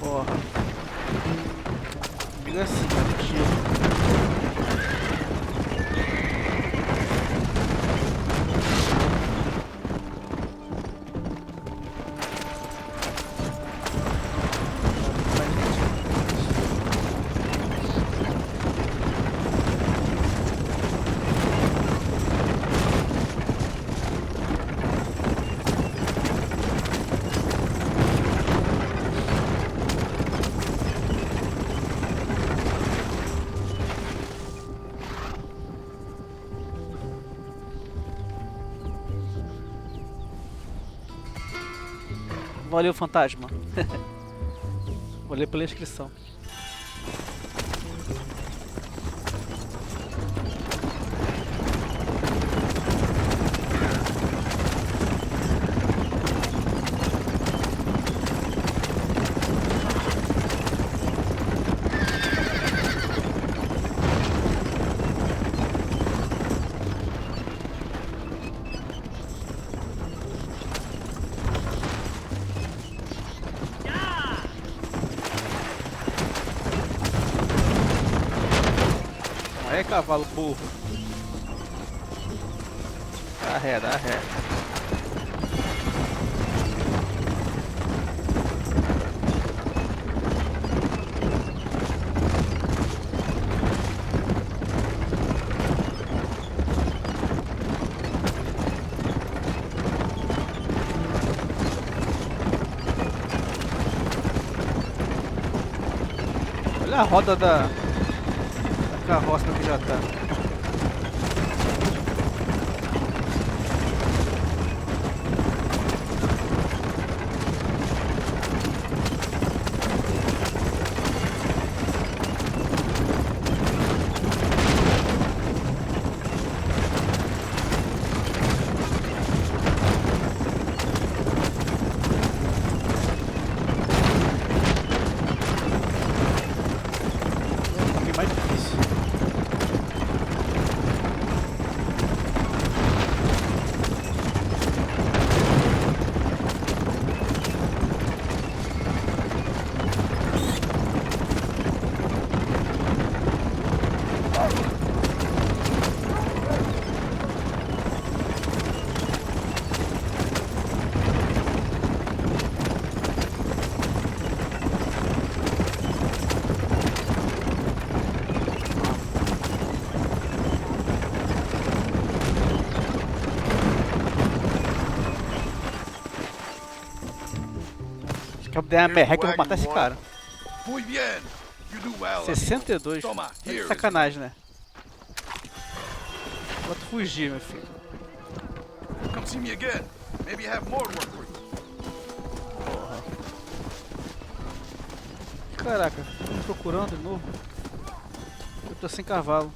Porra. Diga assim, tio. Valeu, fantasma. Valeu pela inscrição. Aí, cavalo burro. Dá ré, dá ré. Olha a roda da carroça que já tá. Mais difícil. Se eu der uma merreca, eu vou matar esse cara. Muy bien. You do well. 62? Toma, Tá de here. sacanagem, né? Vou fugir, meu filho. Come see me again. Maybe I have more work for you. Caraca, tô me procurando de novo. Eu tô sem cavalo.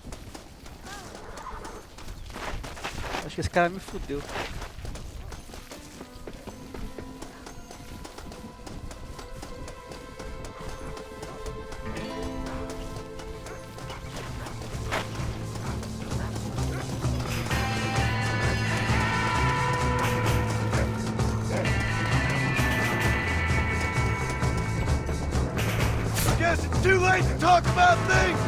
Acho que esse cara me fudeu. Guess it's too late to talk about things.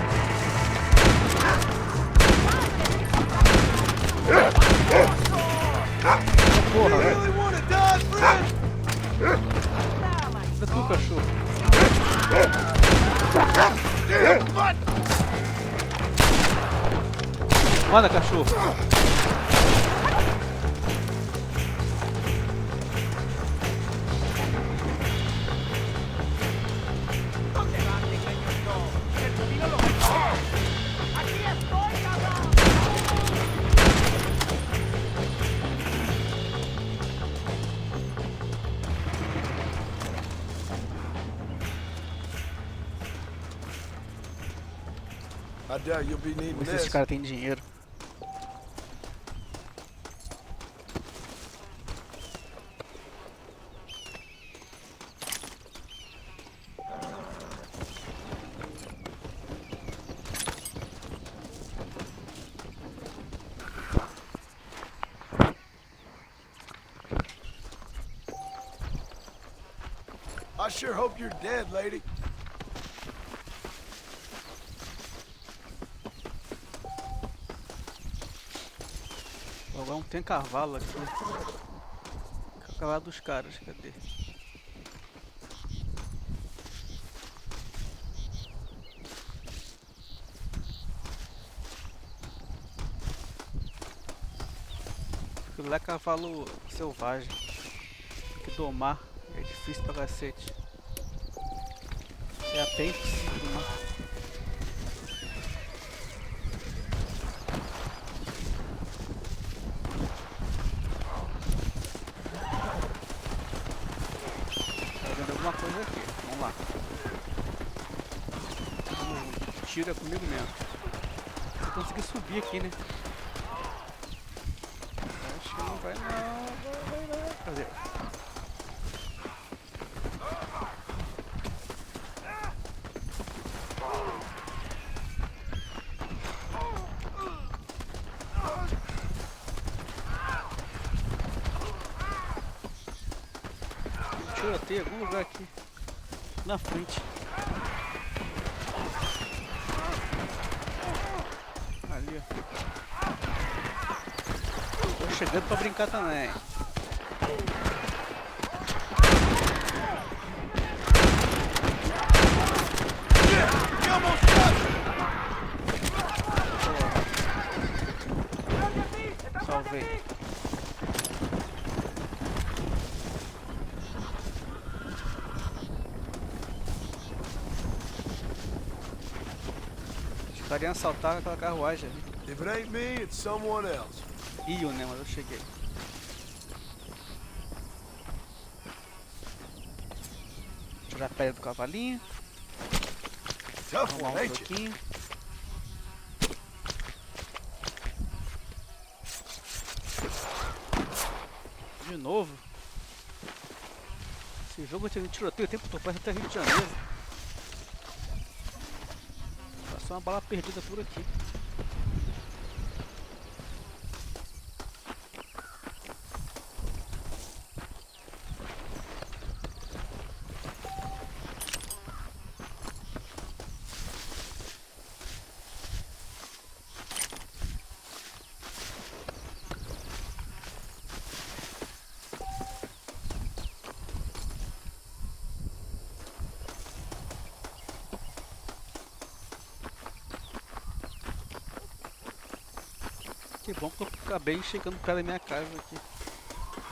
You really want to die, friend? Cadê tu, cachorro? Manda, cachorro. I doubt you'll be needing Vamos ver se this. esse cara tem dinheiro. I sure hope you're dead, lady. Agora não tem cavalo aqui. Cavalo dos caras, cadê? Aquilo lá é cavalo selvagem. Tem que domar. É difícil pra cacete. É até impossível domar. Alguma coisa aqui, vamos lá. Tira comigo mesmo. Eu consegui subir aqui, né? Acho que não vai não. Vai. Cadê? Tem algum lugar aqui na frente. Tô chegando pra brincar também. Salvei. Os caras iam assaltar aquela carruagem ali. If it ain't me, it's someone else. Iam, né? Mas eu cheguei. Tirar a pele do cavalinho. Arrumar um pouquinho. De novo. Esse jogo tem um tiroteio o tempo todo, parece até Rio de Janeiro. Passou uma bala perdida por aqui. Que bom que eu acabei chegando perto da minha casa aqui.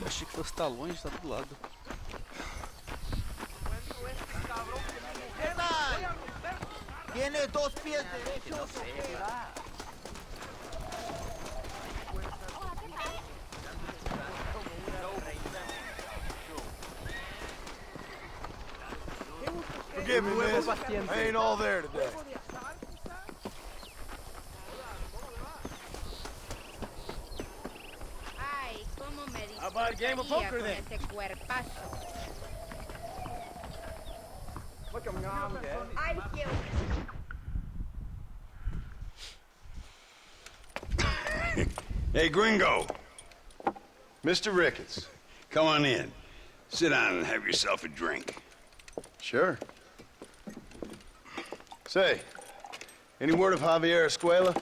Eu achei que fosse estar longe, tá do lado. Tiene dos pies derechos. Forgive me, miss. I ain't all there today. Ay, cómo me How about a game of distraía poker con then? ese cuerpazo. Look, I'm gone, Dad. Ay, qué Hey, gringo. Mr. Ricketts. Come on in. Sit down and have yourself a drink. Sure. Say, any word of Javier Escuela?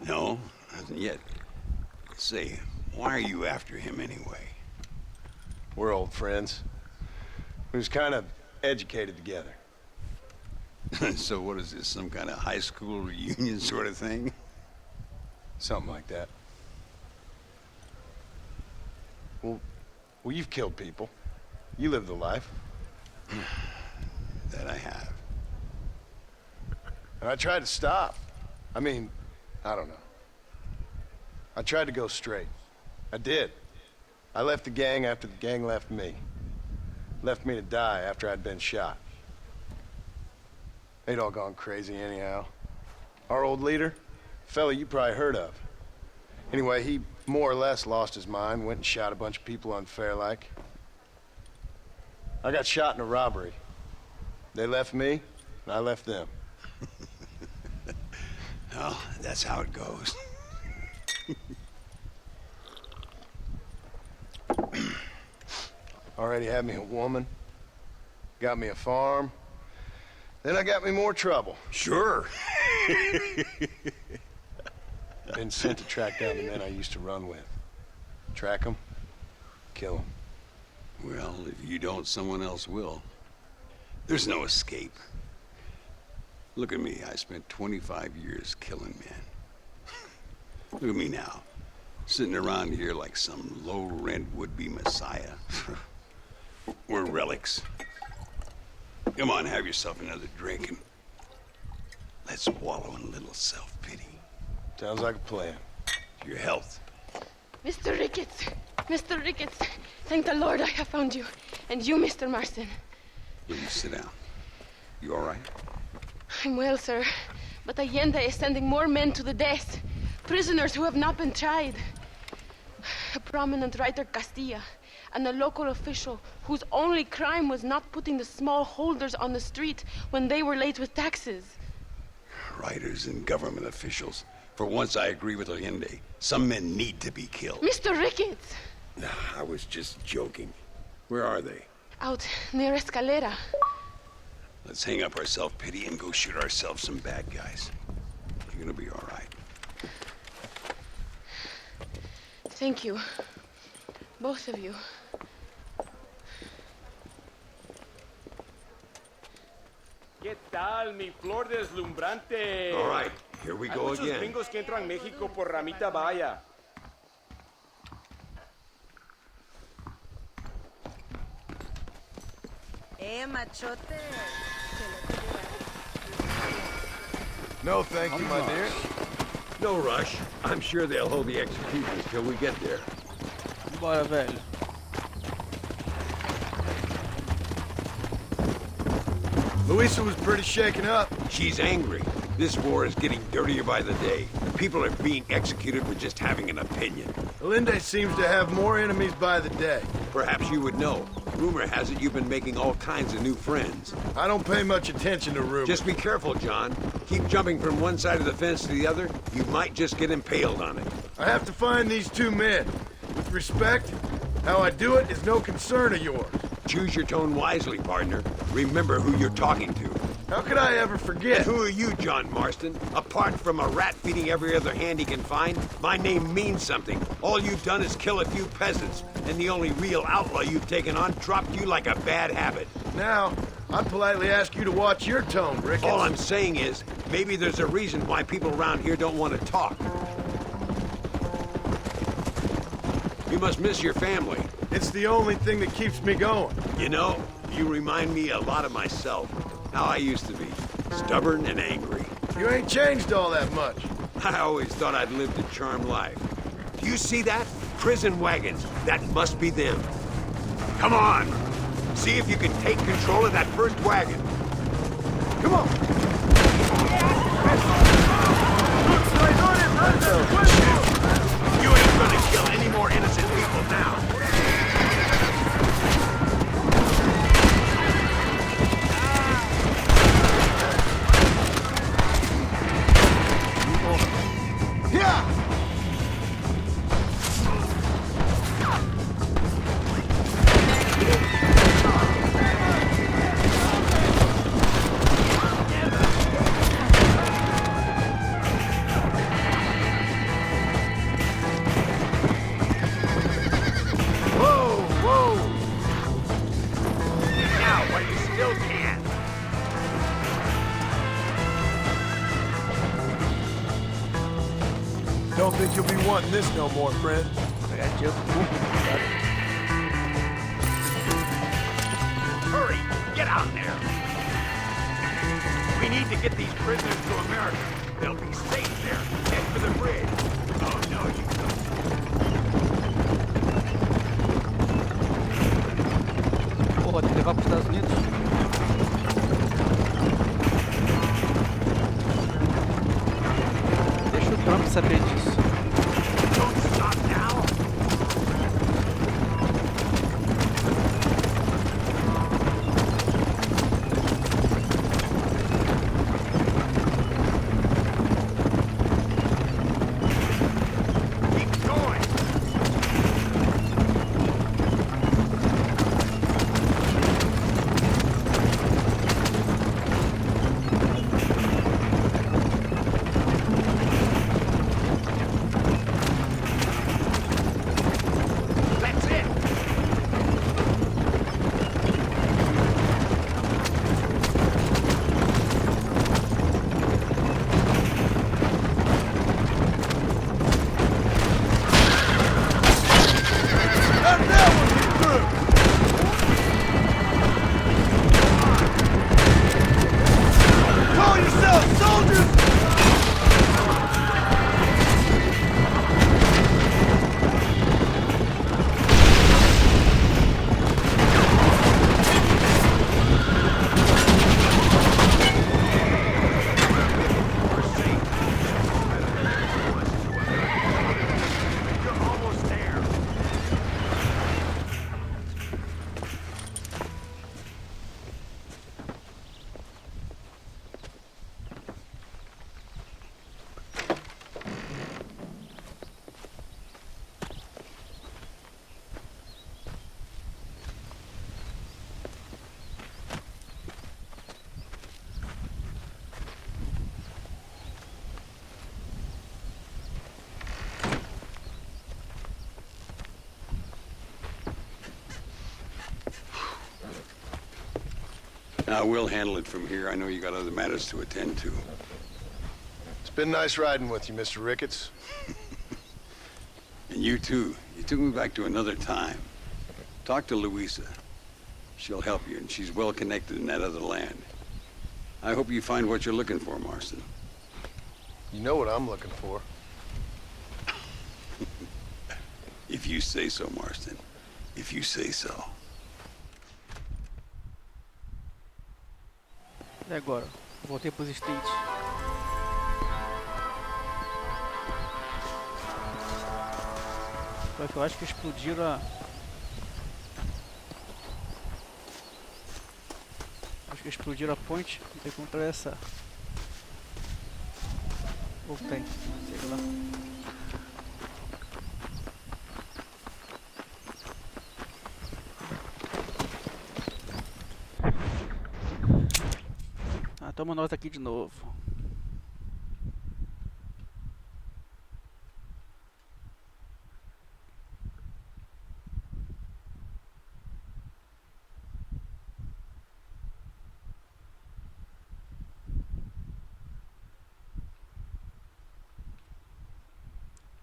No, nothing yet. Say, why are you after him anyway? We're old friends. We was kind of educated together. So what is this, some kind of high school reunion sort of thing? Something like that. Well, you've killed people. You lived the life. That I have. And I tried to stop. I mean, I don't know. I tried to go straight. I did. I left the gang after the gang left me. Left me to die after I'd been shot. They'd all gone crazy anyhow. Our old leader, fella you probably heard of. Anyway, he more or less lost his mind, went and shot a bunch of people unfair like. I got shot in a robbery. They left me, and I left them. Well, that's how it goes. Already had me a woman, got me a farm, then I got me more trouble. Sure. Been sent to track down the men I used to run with. Track them, kill them. Well, if you don't, someone else will. There's no escape. Look at me, I spent 25 years killing men. Look at me now, sitting around here like some low-rent would-be messiah. We're relics. Come on, have yourself another drink and let's wallow in a little self-pity. Sounds like a plan. Your health. Mr. Ricketts! Mr. Ricketts! Thank the Lord I have found you. And you, Mr. Marston. Will you sit down? You all right? I'm well, sir. But Allende is sending more men to the death. Prisoners who have not been tried. A prominent writer, Castilla, and a local official whose only crime was not putting the small holders on the street when they were late with taxes. Writers and government officials. For once I agree with Allende. Some men need to be killed. Mr. Ricketts! Nah, I was just joking. Where are they? Out near Escalera. Let's hang up our self-pity and go shoot ourselves some bad guys. You You're gonna be all right. Thank you. Both of you. ¿Qué tal, mi flor deslumbrante? All right, here we Hay go muchos again. gringos que entran a México por Ramita Vaya. Machote. No, thank you, my dear. No rush. I'm sure they'll hold the execution till we get there. Bora, velho. Louisa was pretty shaken up. She's angry. This war is getting dirtier by the day. People are being executed for just having an opinion. Elinde seems to have more enemies by the day. Perhaps you would know. Rumor has it you've been making all kinds of new friends. I don't pay much attention to rumors. Just be careful, John. Keep jumping from one side of the fence to the other. You might just get impaled on it. I have to find these two men. With respect, how I do it is no concern of yours. Choose your tone wisely, partner. Remember who you're talking to. How could I ever forget? And who are you, John Marston? Apart from a rat feeding every other hand he can find, my name means something. All you've done is kill a few peasants, and the only real outlaw you've taken on dropped you like a bad habit. Now, I politely ask you to watch your tone, Ricketts. All I'm saying is, maybe there's a reason why people around here don't want to talk. You must miss your family. It's the only thing that keeps me going. You know, you remind me a lot of myself. How I used to be. Stubborn and angry. You ain't changed all that much. I always thought I'd lived a charmed life. Do you see that? Prison wagons. That must be them. Come on! See if you can take control of that first wagon. Come on! You ain't gonna kill any more innocent people now. Don't think you'll be wanting this no more, friend. I got you. Hurry! Get out there! We need to get these prisoners to America. They'll be safe there. Head for the bridge. Oh, no, you don't. Porra, tem que levar pros Estados Unidos. Deixa o Trump saber disso. Don't stop now! Keep going! We'll handle it from here. I know you got other matters to attend to. It's been nice riding with you, Mr. Ricketts. And you too. You took me back to another time. Talk to Louisa. She'll help you, and she's well connected in that other land. I hope you find what you're looking for, Marston. You know what I'm looking for. If you say so, Marston. If you say so. E agora? Voltei pros States. Só que eu acho que explodiram a... Acho que explodiram a ponte. Não tem como atravessar. Ou tem? Sei lá. Toma nós aqui de novo.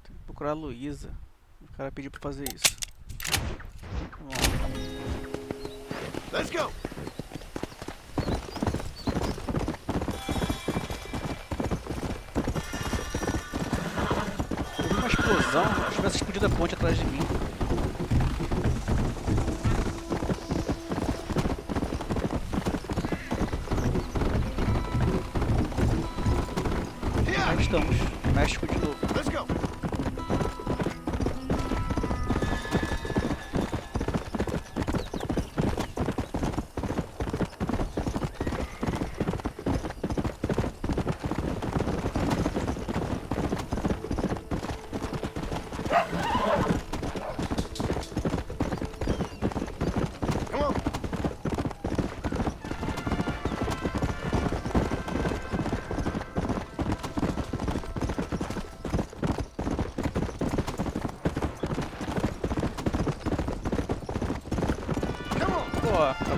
Tem que procurar a Luísa. O cara pediu pra fazer isso. Let's go! Explosão, acho que tivesse explodido a ponte atrás de mim. Aí estamos, México de novo. Let's go.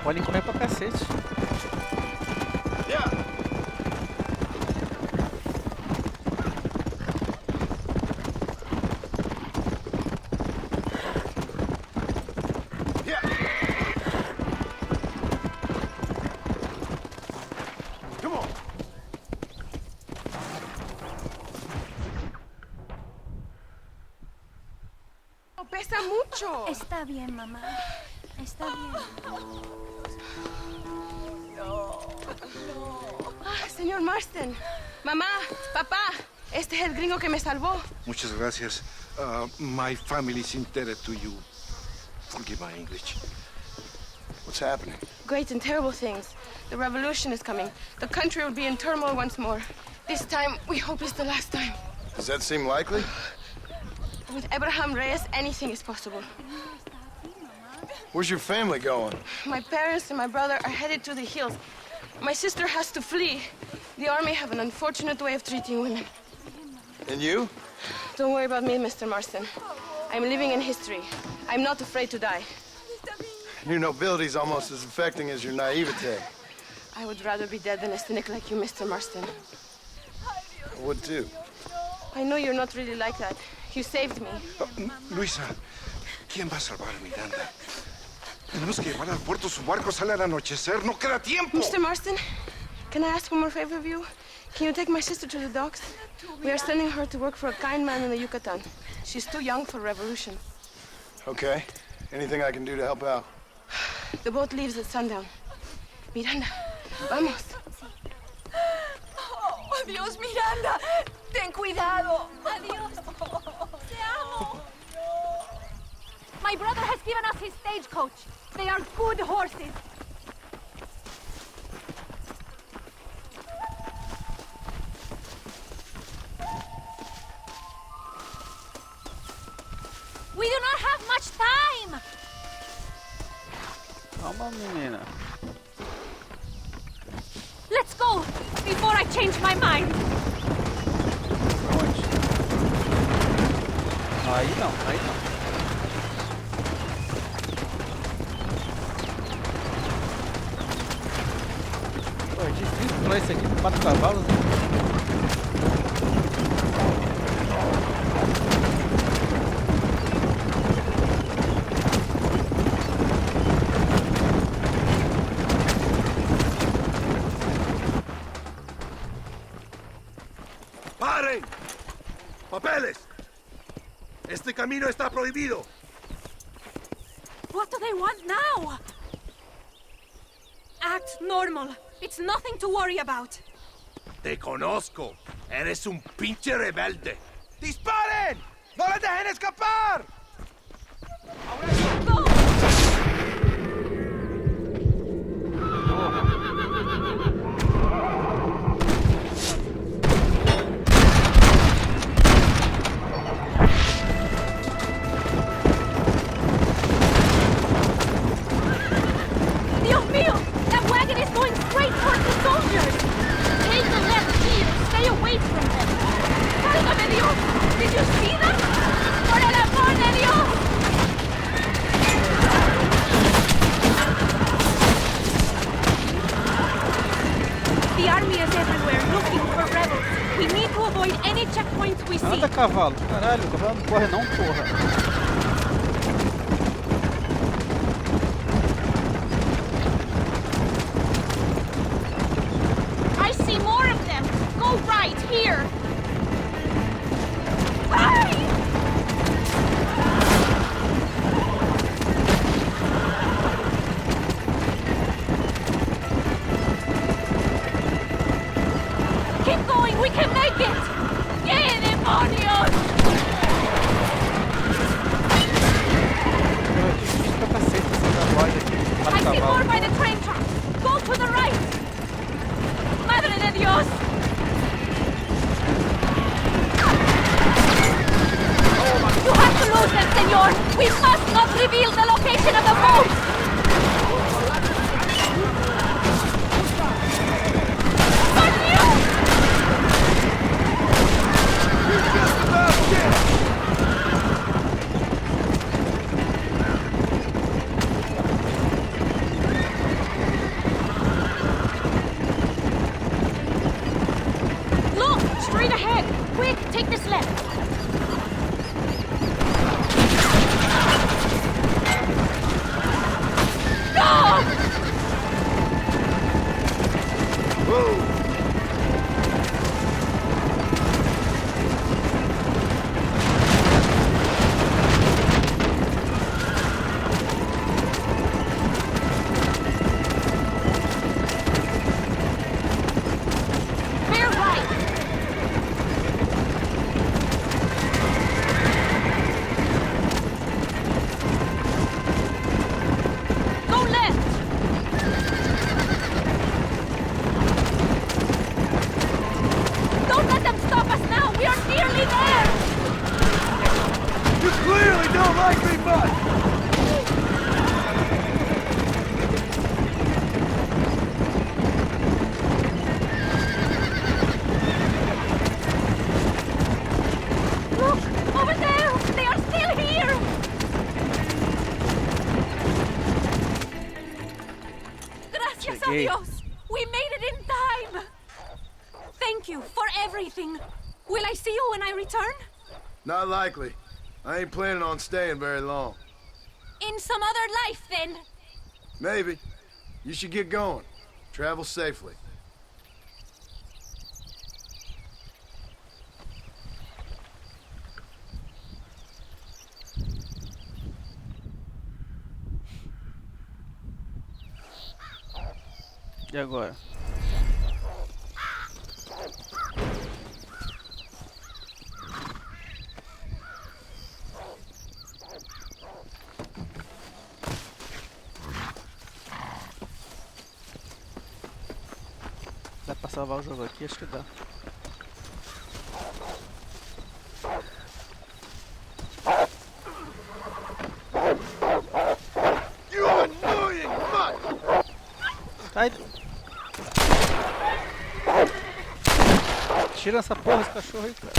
Podem correr pra cacete. Yeah. Yeah. Come on. Pesa mucho. Está bien, mamá. Está bien. Señor Marston, mamá, papá, este es el gringo que me salvó. Muchas gracias. My family is indebted to you. Forgive my English. What's happening? Great and terrible things. The revolution is coming. The country will be in turmoil once more. This time, we hope it's the last time. Does that seem likely? With Abraham Reyes, anything is possible. Where's your family going? My parents and my brother are headed to the hills. My sister has to flee. The army have an unfortunate way of treating women. And you? Don't worry about me, Mr. Marston. I'm living in history. I'm not afraid to die. Your nobility's almost as affecting as your naivete. I would rather be dead than a cynic like you, Mr. Marston. I would too. I know you're not really like that. You saved me. Luisa, ¿quién va a salvar a Miranda? Tenemos que llevar al puerto. Su barco sale al anochecer. No queda tiempo. Mr. Marston, can I ask one more favor of you? Can you take my sister to the docks? We are sending her to work for a kind man in the Yucatan. She's too young for revolution. Okay. Anything I can do to help out? The boat leaves at sundown. Miranda, vamos. Oh, adiós, Miranda. Ten cuidado. Adiós. Te amo. My brother has given us his stagecoach. They are good horses. We do not have much time. Calma, menina. Let's go before I change my mind. Onde? Aí não, aí não. esse aqui com 4 cavalos, né? ¡Paren! ¡Papeles! Este camino está prohibido. What do they want now? Act normal. It's nothing to worry about. Te conozco. Eres un pinche rebelde. ¡Disparen! ¡No les dejen escapar! Dios mío! That wagon is going straight towards the soldiers! Take the left here. Stay away from them. ¡Válgame Dios! Did you see that? ¡Por el amor de Dios! The army is everywhere looking for rebels. We need to avoid any checkpoints we see. Anda, cavalo. Caralho, o cavalo não corre não, porra. I see more of them. Go right here. Hey! Keep going. We can make it. ¡Qué demonios! I see more by the train tracks. Go to the right. Madre de Dios! You have to lose them, senor! We must not reveal the location of the boat! Look! Straight ahead! Quick, take this left! Go! Bear right! Go left! Don't let them stop us now! We are nearly there! You clearly don't like me much! Look! Over there! They are still here! Gracias a Cheguei. Dios! We made it in time! Thank you for everything. Will I see you when I return? Not likely. I ain't planning on staying very long. In some other life, then. Maybe. You should get going. Travel safely. E agora? Dá pra salvar o jogo aqui? Acho que dá. You annoying mutt! Sai! Tira essa porra desse cachorro aí, cara.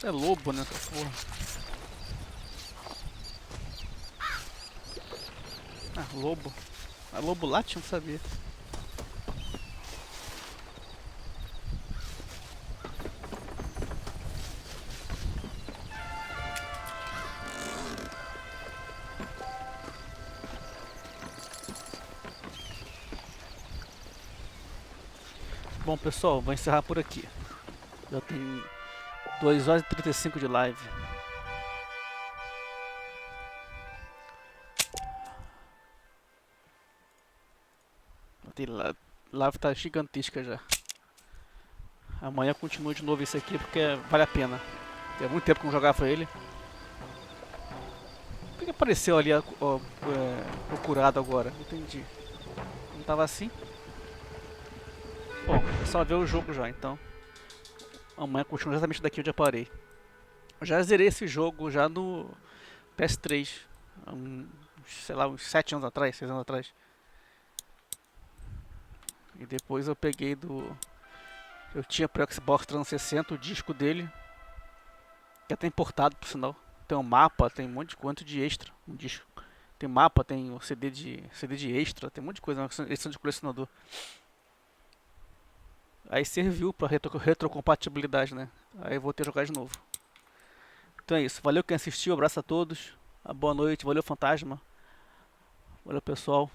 É lobo, né? Essa porra. Ah, lobo. Ah, lobo late? Não sabia. Bom, pessoal, vou encerrar por aqui. Já tem 2 horas e 35 de live. A live tá gigantesca já. Amanhã continua de novo esse aqui porque vale a pena. Tem muito tempo que eu não jogava ele. Por que apareceu ali procurado agora? Não entendi. Não tava assim? Bom, é só ver o jogo já, então. Amanhã continua exatamente daqui onde eu parei. Eu já zerei esse jogo já no PS3. Sei lá, uns 7 anos atrás, 6 anos atrás. E depois eu peguei do... Eu tinha pro Xbox 360 o disco dele. Que é até importado, por sinal. Tem um mapa, tem um monte de quanto de extra. Um disco. Tem mapa, tem o CD de extra, tem um monte de coisa, uma edição de colecionador. Aí serviu pra retrocompatibilidade, né? Aí eu vou ter que jogar de novo. Então é isso. Valeu quem assistiu, abraço a todos. Boa noite, valeu Fantasma. Valeu pessoal.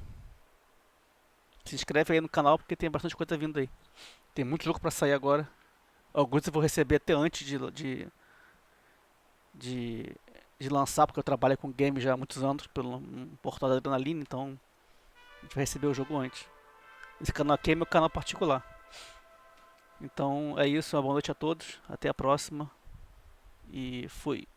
Se inscreve aí no canal porque tem bastante coisa vindo aí. Tem muito jogo pra sair agora. Alguns eu vou receber até antes de lançar, porque eu trabalho com game já há muitos anos pelo portal da Adrenaline, então a gente vai receber o jogo antes. Esse canal aqui é meu canal particular. Então é isso, uma boa noite a todos, até a próxima e fui.